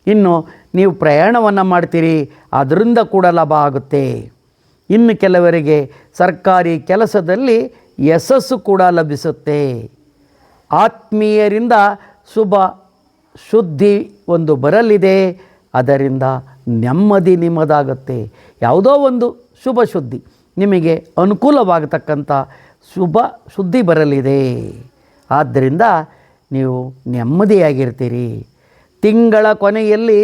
ಇನ್ನು ನೀವು ಪ್ರಯಾಣವನ್ನು ಮಾಡ್ತೀರಿ, ಅದರಿಂದ ಕೂಡ ಲಾಭ ಆಗುತ್ತೆ. ಇನ್ನು ಕೆಲವರಿಗೆ ಸರ್ಕಾರಿ ಕೆಲಸದಲ್ಲಿ ಯಶಸ್ಸು ಕೂಡ ಲಭಿಸುತ್ತೆ. ಆತ್ಮೀಯರಿಂದ ಶುಭ ಸುದ್ದಿ ಒಂದು ಬರಲಿದೆ. ಅದರಿಂದ ನೆಮ್ಮದಿ ನಿಮ್ಮದಾಗುತ್ತೆ. ಯಾವುದೋ ಒಂದು ಶುಭ ಸುದ್ದಿ ನಿಮಗೆ ಅನುಕೂಲವಾಗತಕ್ಕಂಥ ಶುಭ ಸುದ್ದಿ ಬರಲಿದೆ. ಆದ್ದರಿಂದ ನೀವು ನೆಮ್ಮದಿಯಾಗಿರ್ತೀರಿ. ತಿಂಗಳ ಕೊನೆಯಲ್ಲಿ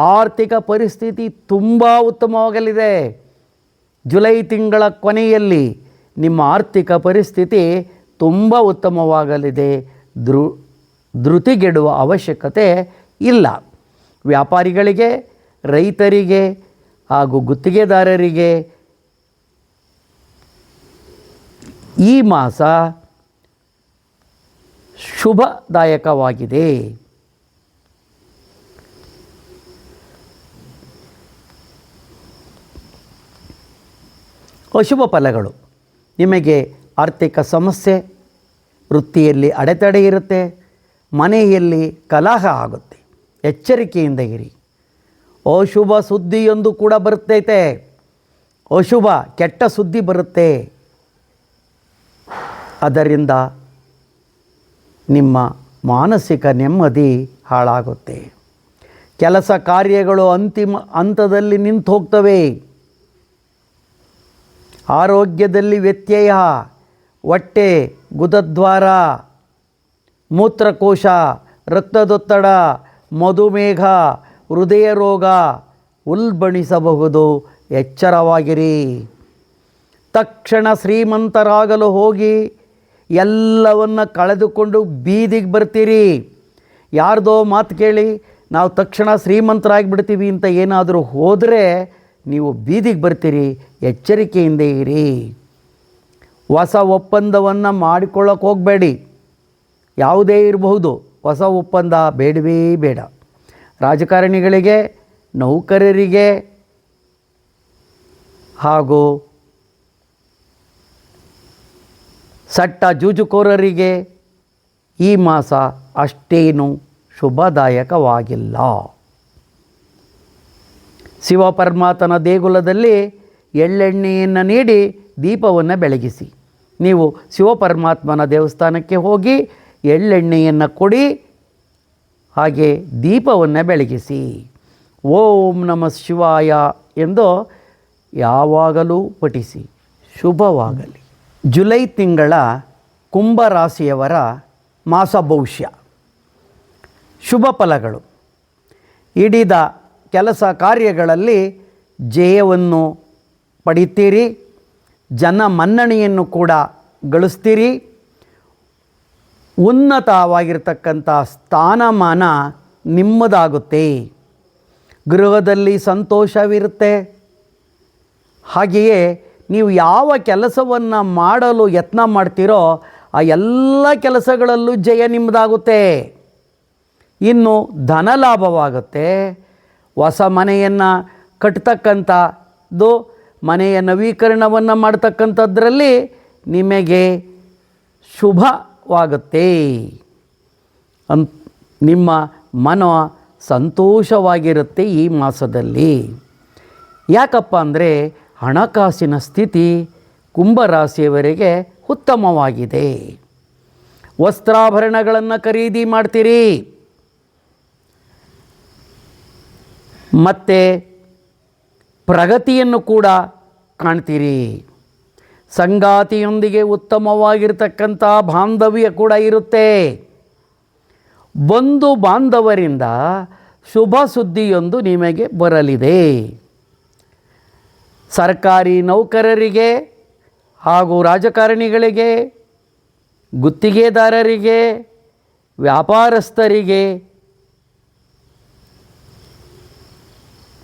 ಆರ್ಥಿಕ ಪರಿಸ್ಥಿತಿ ತುಂಬ ಉತ್ತಮವಾಗಲಿದೆ. ಜುಲೈ ತಿಂಗಳ ಕೊನೆಯಲ್ಲಿ ನಿಮ್ಮ ಆರ್ಥಿಕ ಪರಿಸ್ಥಿತಿ ತುಂಬ ಉತ್ತಮವಾಗಲಿದೆ. ಧೃತಿಗೆಡುವ ಅವಶ್ಯಕತೆ ಇಲ್ಲ. ವ್ಯಾಪಾರಿಗಳಿಗೆ, ರೈತರಿಗೆ ಹಾಗೂ ಗುತ್ತಿಗೆದಾರರಿಗೆ ಈ ಮಾಸ ಶುಭದಾಯಕವಾಗಿದೆ. ಅಶುಭ ಫಲಗಳು. ನಿಮಗೆ ಆರ್ಥಿಕ ಸಮಸ್ಯೆ, ವೃತ್ತಿಯಲ್ಲಿ ಅಡೆತಡೆ ಇರುತ್ತೆ, ಮನೆಯಲ್ಲಿ ಕಲಹ ಆಗುತ್ತೆ. ಎಚ್ಚರಿಕೆಯಿಂದ ಇರಿ. ಅಶುಭ ಸುದ್ದಿಯೊಂದು ಕೂಡ ಬರುತ್ತೈತೆ. ಅಶುಭ ಕೆಟ್ಟ ಸುದ್ದಿ ಬರುತ್ತೆ. ಅದರಿಂದ ನಿಮ್ಮ ಮಾನಸಿಕ ನೆಮ್ಮದಿ ಹಾಳಾಗುತ್ತೆ. ಕೆಲಸ ಕಾರ್ಯಗಳು ಅಂತಿಮ ಹಂತದಲ್ಲಿ ನಿಂತು ಹೋಗ್ತವೆ. ಆರೋಗ್ಯದಲ್ಲಿ ವ್ಯತ್ಯಯ, ಹೊಟ್ಟೆ, ಗುದದ್ವಾರ, ಮೂತ್ರಕೋಶ, ರಕ್ತದೊತ್ತಡ, ಮಧುಮೇಹ, ಹೃದಯ ರೋಗ ಉಲ್ಬಣಿಸಬಹುದು. ಎಚ್ಚರವಾಗಿರಿ. ತಕ್ಷಣ ಶ್ರೀಮಂತರಾಗಲು ಹೋಗಿ ಎಲ್ಲವನ್ನು ಕಳೆದುಕೊಂಡು ಬೀದಿಗೆ ಬರ್ತೀರಿ. ಯಾರ್ದೋ ಮಾತು ಕೇಳಿ ನಾವು ತಕ್ಷಣ ಶ್ರೀಮಂತರಾಗಿಬಿಡ್ತೀವಿ ಅಂತ ಏನಾದರೂ ಹೋದರೆ ನೀವು ಬೀದಿಗೆ ಬರ್ತೀರಿ. ಎಚ್ಚರಿಕೆಯಿಂದ ಇರಿ. ಹೊಸ ಒಪ್ಪಂದವನ್ನು ಮಾಡಿಕೊಳ್ಳೋಕೆ ಹೋಗಬೇಡಿ. ಯಾವುದೇ ಇರಬಹುದು, ಹೊಸ ಒಪ್ಪಂದ ಬೇಡವೇ ಬೇಡ. ರಾಜಕಾರಣಿಗಳಿಗೆ, ನೌಕರರಿಗೆ ಹಾಗೂ ಸಟ್ಟ ಜೂಜುಕೋರರಿಗೆ ಈ ಮಾಸ ಅಷ್ಟೇನು ಶುಭದಾಯಕವಾಗಿಲ್ಲ. ಶಿವಪರಮಾತ್ಮನ ದೇಗುಲದಲ್ಲಿ ಎಳ್ಳೆಣ್ಣೆಯನ್ನು ನೀಡಿ ದೀಪವನ್ನು ಬೆಳಗಿಸಿ. ನೀವು ಶಿವಪರಮಾತ್ಮನ ದೇವಸ್ಥಾನಕ್ಕೆ ಹೋಗಿ ಎಳ್ಳೆಣ್ಣೆಯನ್ನು ಕೊಡಿ, ಹಾಗೆ ದೀಪವನ್ನು ಬೆಳಗಿಸಿ. ಓಂ ನಮಃ ಶಿವಾಯ ಎಂದು ಯಾವಾಗಲೂ ಪಠಿಸಿ. ಶುಭವಾಗಲಿ. ಜುಲೈ ತಿಂಗಳ ಕುಂಭರಾಶಿಯವರ ಮಾಸ ಭವಿಷ್ಯ. ಶುಭ ಫಲಗಳು. ಹಿಡಿದ ಕೆಲಸ ಕಾರ್ಯಗಳಲ್ಲಿ ಜಯವನ್ನು ಪಡಿತೀರಿ. ಜನ ಮನ್ನಣೆಯನ್ನು ಕೂಡ ಗಳಿಸ್ತೀರಿ. ಉನ್ನತವಾಗಿರ್ತಕ್ಕಂಥ ಸ್ಥಾನಮಾನ ನಿಮ್ಮದಾಗುತ್ತೆ. ಗೃಹದಲ್ಲಿ ಸಂತೋಷವಿರುತ್ತೆ. ಹಾಗೆಯೇ ನೀವು ಯಾವ ಕೆಲಸವನ್ನು ಮಾಡಲು ಯತ್ನ ಮಾಡ್ತೀರೋ ಆ ಎಲ್ಲ ಕೆಲಸಗಳಲ್ಲೂ ಜಯ ನಿಮ್ಮದಾಗುತ್ತೆ. ಇನ್ನು ಧನ ಲಾಭವಾಗುತ್ತೆ. ಹೊಸ ಮನೆಯನ್ನು ಕಟ್ತಕ್ಕಂಥದ್ದು, ಮನೆಯ ನವೀಕರಣವನ್ನು ಮಾಡ್ತಕ್ಕಂಥದ್ರಲ್ಲಿ ನಿಮಗೆ ಶುಭವಾಗುತ್ತೆ. ನಿಮ್ಮ ಮನ ಸಂತೋಷವಾಗಿರುತ್ತೆ ಈ ಮಾಸದಲ್ಲಿ. ಯಾಕಪ್ಪ ಅಂದರೆ ಹಣಕಾಸಿನ ಸ್ಥಿತಿ ಕುಂಭರಾಶಿಯವರಿಗೆ ಉತ್ತಮವಾಗಿದೆ. ವಸ್ತ್ರಾಭರಣಗಳನ್ನು ಖರೀದಿ ಮಾಡ್ತೀರಿ. ಮತ್ತು ಪ್ರಗತಿಯನ್ನು ಕೂಡ ಕಾಣ್ತೀರಿ. ಸಂಗಾತಿಯೊಂದಿಗೆ ಉತ್ತಮವಾಗಿರ್ತಕ್ಕಂಥ ಬಾಂಧವ್ಯ ಕೂಡ ಇರುತ್ತೆ. ಬಂಧು ಬಾಂಧವರಿಂದ ಶುಭ ಸುದ್ದಿಯೊಂದು ನಿಮಗೆ ಬರಲಿದೆ. ಸರ್ಕಾರಿ ನೌಕರರಿಗೆ ಹಾಗೂ ರಾಜಕಾರಣಿಗಳಿಗೆ, ಗುತ್ತಿಗೆದಾರರಿಗೆ, ವ್ಯಾಪಾರಸ್ಥರಿಗೆ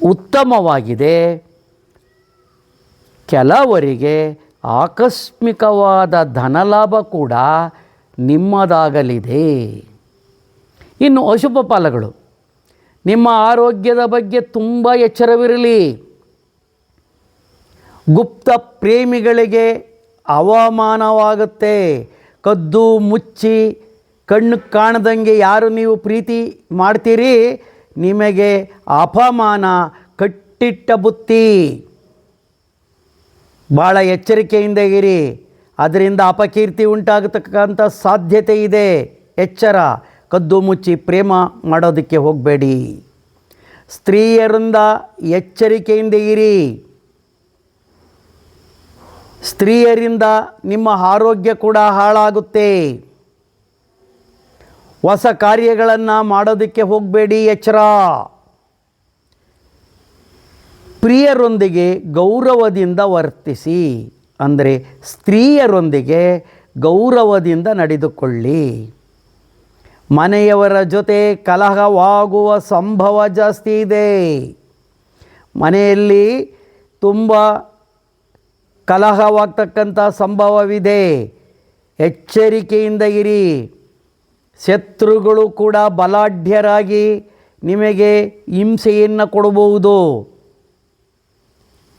ಉತ್ತಮವಾಗಿದೆ. ಕೆಲವರಿಗೆ ಆಕಸ್ಮಿಕವಾದ ಧನಲಾಭ ಕೂಡ ನಿಮ್ಮದಾಗಲಿದೆ. ಇನ್ನು ಅಶುಭ ಫಲಗಳು. ನಿಮ್ಮ ಆರೋಗ್ಯದ ಬಗ್ಗೆ ತುಂಬ ಎಚ್ಚರವಿರಲಿ. ಗುಪ್ತ ಪ್ರೇಮಿಗಳಿಗೆ ಅವಮಾನವಾಗುತ್ತೆ. ಕದ್ದು ಮುಚ್ಚಿ ಕಣ್ಣು ಕಾಣದಂಗೆ ಯಾರು ನೀವು ಪ್ರೀತಿ ಮಾಡ್ತೀರಿ, ನಿಮಗೆ ಅಪಮಾನ, ಕಟ್ಟಿಟ್ಟ ಬುತ್ತಿ. ಭಾಳ ಎಚ್ಚರಿಕೆಯಿಂದ ಇರಿ. ಅದರಿಂದ ಅಪಕೀರ್ತಿ ಉಂಟಾಗತಕ್ಕಂಥ ಸಾಧ್ಯತೆ ಇದೆ. ಎಚ್ಚರ. ಕದ್ದು ಮುಚ್ಚಿ ಪ್ರೇಮ ಮಾಡೋದಕ್ಕೆ ಹೋಗಬೇಡಿ. ಸ್ತ್ರೀಯರಿಂದ ಎಚ್ಚರಿಕೆಯಿಂದ ಇರಿ. ಸ್ತ್ರೀಯರಿಂದ ನಿಮ್ಮ ಆರೋಗ್ಯ ಕೂಡ ಹಾಳಾಗುತ್ತೆ. ಹೊಸ ಕಾರ್ಯಗಳನ್ನು ಮಾಡೋದಕ್ಕೆ ಹೋಗಬೇಡಿ. ಎಚ್ಚರ. ಪ್ರಿಯರೊಂದಿಗೆ ಗೌರವದಿಂದ ವರ್ತಿಸಿ. ಅಂದರೆ ಸ್ತ್ರೀಯರೊಂದಿಗೆ ಗೌರವದಿಂದ ನಡೆದುಕೊಳ್ಳಿ. ಮನೆಯವರ ಜೊತೆ ಕಲಹವಾಗುವ ಸಂಭವ ಜಾಸ್ತಿ ಇದೆ. ಮನೆಯಲ್ಲಿ ತುಂಬ ಕಲಹವಾಗ್ತಕ್ಕಂಥ ಸಂಭವವಿದೆ. ಎಚ್ಚರಿಕೆಯಿಂದ ಇರಿ. ಶತ್ರುಗಳು ಕೂಡ ಬಲಾಢ್ಯರಾಗಿ ನಿಮಗೆ ಹಿಂಸೆಯನ್ನು ಕೊಡಬಹುದು,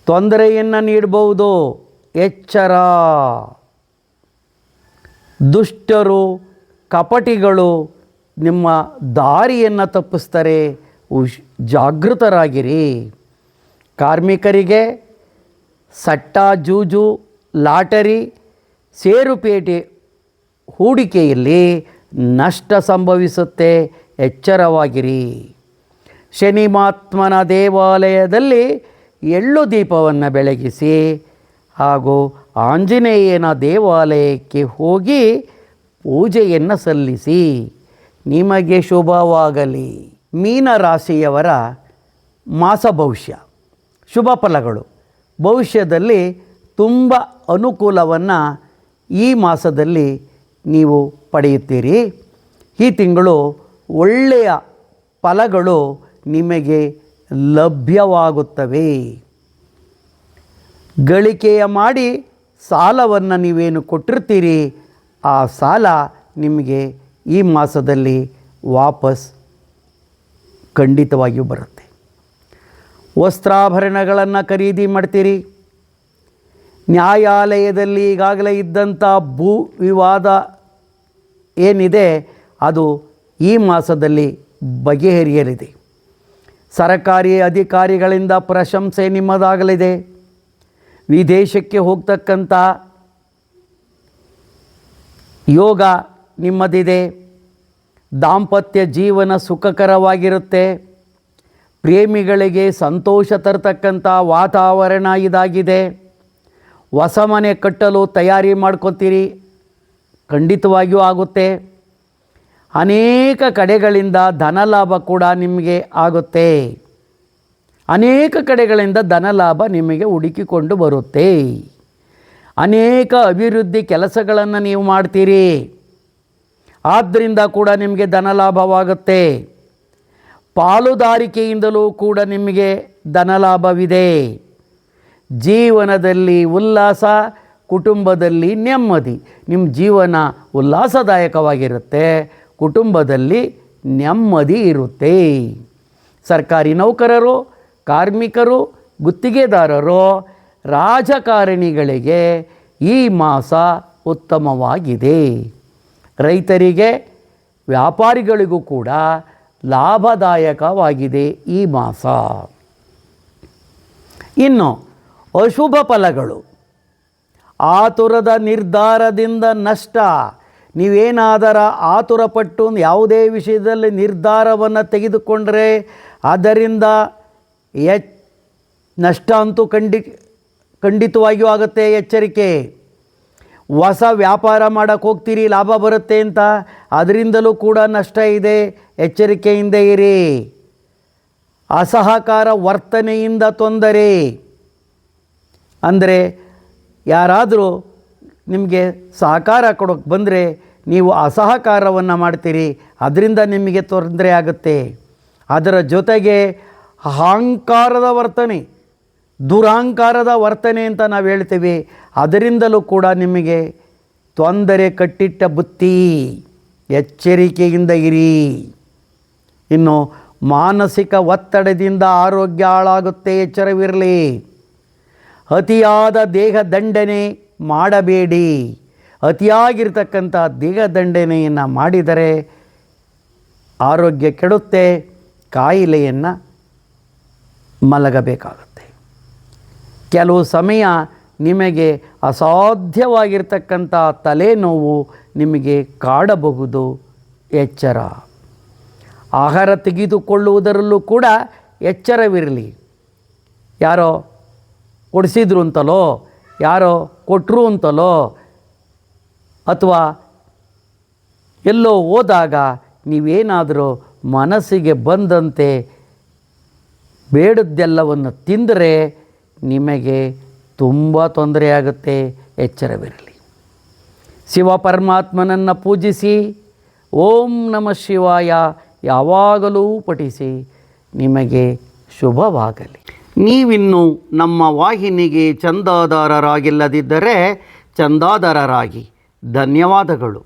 ತೊಂದರೆಯನ್ನು ನೀಡಬಹುದು. ಎಚ್ಚರ. ದುಷ್ಟರು, ಕಪಟಿಗಳು ನಿಮ್ಮ ದಾರಿಯನ್ನು ತಪ್ಪಿಸ್ತಾರೆ. ಜಾಗೃತರಾಗಿರಿ. ಕಾರ್ಮಿಕರಿಗೆ ಸಟ್ಟ ಜೂಜು, ಲಾಟರಿ, ಷೇರುಪೇಟೆ ಹೂಡಿಕೆಯಲ್ಲಿ ನಷ್ಟ ಸಂಭವಿಸುತ್ತೆ. ಎಚ್ಚರವಾಗಿರಿ. ಶನಿ ಮಹಾತ್ಮನ ದೇವಾಲಯದಲ್ಲಿ ಎಳ್ಳು ದೀಪವನ್ನು ಬೆಳಗಿಸಿ ಹಾಗೂ ಆಂಜನೇಯನ ದೇವಾಲಯಕ್ಕೆ ಹೋಗಿ ಪೂಜೆಯನ್ನು ಸಲ್ಲಿಸಿ. ನಿಮಗೆ ಶುಭವಾಗಲಿ. ಮೀನರಾಶಿಯವರ ಮಾಸ ಭವಿಷ್ಯ. ಶುಭ ಫಲಗಳು. ಭವಿಷ್ಯದಲ್ಲಿ ತುಂಬ ಅನುಕೂಲವನ್ನು ಈ ಮಾಸದಲ್ಲಿ ನೀವು ಪಡೆಯುತ್ತೀರಿ. ಈ ತಿಂಗಳು ಒಳ್ಳೆಯ ಫಲಗಳು ನಿಮಗೆ ಲಭ್ಯವಾಗುತ್ತವೆ. ಗಳಿಕೆಯ ಮಾಡಿ ಸಾಲವನ್ನು ನೀವೇನು ಕೊಟ್ಟಿರ್ತೀರಿ ಆ ಸಾಲ ನಿಮಗೆ ಈ ಮಾಸದಲ್ಲಿ ವಾಪಸ್ ಖಂಡಿತವಾಗಿಯೂ ಬರುತ್ತೆ. ವಸ್ತ್ರಾಭರಣಗಳನ್ನು ಖರೀದಿ ಮಾಡ್ತೀರಿ. ನ್ಯಾಯಾಲಯದಲ್ಲಿ ಈಗಾಗಲೇ ಇದ್ದಂಥ ಭೂ ವಿವಾದ ಏನಿದೆ ಅದು ಈ ಮಾಸದಲ್ಲಿ ಬಗೆಹರಿಯಲಿದೆ. ಸರಕಾರಿ ಅಧಿಕಾರಿಗಳಿಂದ ಪ್ರಶಂಸೆ ನಿಮ್ಮದಾಗಲಿದೆ. ವಿದೇಶಕ್ಕೆ ಹೋಗ್ತಕ್ಕಂಥ ಯೋಗ ನಿಮ್ಮದಿದೆ. ದಾಂಪತ್ಯ ಜೀವನ ಸುಖಕರವಾಗಿರುತ್ತೆ. ಪ್ರೇಮಿಗಳಿಗೆ ಸಂತೋಷ ತರತಕ್ಕಂಥ ವಾತಾವರಣ ಇದಾಗಿದೆ. ಹೊಸ ಮನೆ ಕಟ್ಟಲು ತಯಾರಿ ಮಾಡ್ಕೊತೀರಿ, ಖಂಡಿತವಾಗಿಯೂ ಆಗುತ್ತೆ. ಅನೇಕ ಕಡೆಗಳಿಂದ ಧನಲಾಭ ಕೂಡ ನಿಮಗೆ ಆಗುತ್ತೆ. ಅನೇಕ ಕಡೆಗಳಿಂದ ಧನಲಾಭ ನಿಮಗೆ ಹುಡುಕಿಕೊಂಡು ಬರುತ್ತೆ. ಅನೇಕ ಅಭಿವೃದ್ಧಿ ಕೆಲಸಗಳನ್ನು ನೀವು ಮಾಡ್ತೀರಿ, ಆದ್ದರಿಂದ ಕೂಡ ನಿಮಗೆ ಧನಲಾಭವಾಗುತ್ತೆ. ಪಾಲುದಾರಿಕೆಯಿಂದಲೂ ಕೂಡ ನಿಮಗೆ ಧನಲಾಭವಿದೆ. ಜೀವನದಲ್ಲಿ ಉಲ್ಲಾಸ, ಕುಟುಂಬದಲ್ಲಿ ನೆಮ್ಮದಿ. ನಿಮ್ಮ ಜೀವನ ಉಲ್ಲಾಸದಾಯಕವಾಗಿರುತ್ತೆ, ಕುಟುಂಬದಲ್ಲಿ ನೆಮ್ಮದಿ ಇರುತ್ತೆ. ಸರ್ಕಾರಿ ನೌಕರರು, ಕಾರ್ಮಿಕರು, ಗುತ್ತಿಗೆದಾರರು, ರಾಜಕಾರಣಿಗಳಿಗೆ ಈ ಮಾಸ ಉತ್ತಮವಾಗಿದೆ. ರೈತರಿಗೆ, ವ್ಯಾಪಾರಿಗಳಿಗೂ ಕೂಡ ಲಾಭದಾಯಕವಾಗಿದೆ ಈ ಮಾಸ. ಇನ್ನು ಅಶುಭ ಫಲಗಳು. ಆತುರದ ನಿರ್ಧಾರದಿಂದ ನಷ್ಟ. ನೀವೇನಾದರ ಆತುರಪಟ್ಟು ಯಾವುದೇ ವಿಷಯದಲ್ಲಿ ನಿರ್ಧಾರವನ್ನು ತೆಗೆದುಕೊಂಡರೆ ಅದರಿಂದ ನಷ್ಟ ಅಂತೂ ಖಂಡಿತವಾಗಿಯೂ ಆಗುತ್ತೆ. ಎಚ್ಚರಿಕೆ. ಹೊಸ ವ್ಯಾಪಾರ ಮಾಡೋಕ್ಕೆ ಹೋಗ್ತೀರಿ, ಲಾಭ ಬರುತ್ತೆ ಅಂತ, ಅದರಿಂದಲೂ ಕೂಡ ನಷ್ಟ ಇದೆ. ಎಚ್ಚರಿಕೆಯಿಂದ ಇರಿ. ಅಸಹಕಾರ ವರ್ತನೆಯಿಂದ ತೊಂದರೆ. ಅಂದರೆ ಯಾರಾದರೂ ನಿಮಗೆ ಸಹಕಾರ ಕೊಡೋಕ್ಕೆ ಬಂದರೆ ನೀವು ಅಸಹಕಾರವನ್ನು ಮಾಡ್ತೀರಿ, ಅದರಿಂದ ನಿಮಗೆ ತೊಂದರೆ ಆಗುತ್ತೆ. ಅದರ ಜೊತೆಗೆ ಅಹಂಕಾರದ ವರ್ತನೆ, ದುರಹಂಕಾರದ ವರ್ತನೆ ಅಂತ ನಾವು ಹೇಳ್ತೀವಿ, ಅದರಿಂದಲೂ ಕೂಡ ನಿಮಗೆ ತೊಂದರೆ, ಕಟ್ಟಿಟ್ಟ ಬುತ್ತಿ. ಎಚ್ಚರಿಕೆಯಿಂದ ಇರಿ. ಇನ್ನು ಮಾನಸಿಕ ಒತ್ತಡದಿಂದ ಆರೋಗ್ಯ ಹಾಳಾಗುತ್ತೆ, ಎಚ್ಚರವಿರಲಿ. ಅತಿಯಾದ ದೇಹ ದಂಡನೆ ಮಾಡಬೇಡಿ. ಅತಿಯಾಗಿರ್ತಕ್ಕಂಥ ದೇಹ ದಂಡನೆಯನ್ನು ಮಾಡಿದರೆ ಆರೋಗ್ಯ ಕೆಡುತ್ತೆ, ಕಾಯಿಲೆಯನ್ನು ಮಲಗಬೇಕಾಗುತ್ತೆ. ಕೆಲವು ಸಮಯ ನಿಮಗೆ ಅಸಾಧ್ಯವಾಗಿರ್ತಕ್ಕಂಥ ತಲೆನೋವು ನಿಮಗೆ ಕಾಡಬಹುದು, ಎಚ್ಚರ. ಆಹಾರ ತೆಗೆದುಕೊಳ್ಳುವುದರಲ್ಲೂ ಕೂಡ ಎಚ್ಚರವಿರಲಿ. ಯಾರೋ ಕೊಡಿಸಿದ್ರು ಅಂತಲೋ, ಯಾರೋ ಕೊಟ್ಟರು ಅಂತಲೋ, ಅಥವಾ ಎಲ್ಲೋ ಹೋದಾಗ ನೀವೇನಾದರೂ ಮನಸ್ಸಿಗೆ ಬಂದಂತೆ ಬೇಡದ್ದೆಲ್ಲವನ್ನು ತಿಂದರೆ ನಿಮಗೆ ತುಂಬ ತೊಂದರೆಯಾಗುತ್ತೆ, ಎಚ್ಚರವಿರಲಿ. ಶಿವ ಪರಮಾತ್ಮನನ್ನು ಪೂಜಿಸಿ, ಓಂ ನಮಃ ಶಿವಾಯ ಯಾವಾಗಲೂ ಪಠಿಸಿ. ನಿಮಗೆ ಶುಭವಾಗಲಿ. ನೀವಿನ್ನೂ ನಮ್ಮ ವಾಹಿನಿಗೆ ಚಂದಾದಾರರಾಗಿಲ್ಲದಿದ್ದರೆ ಚಂದಾದಾರರಾಗಿ. ಧನ್ಯವಾದಗಳು.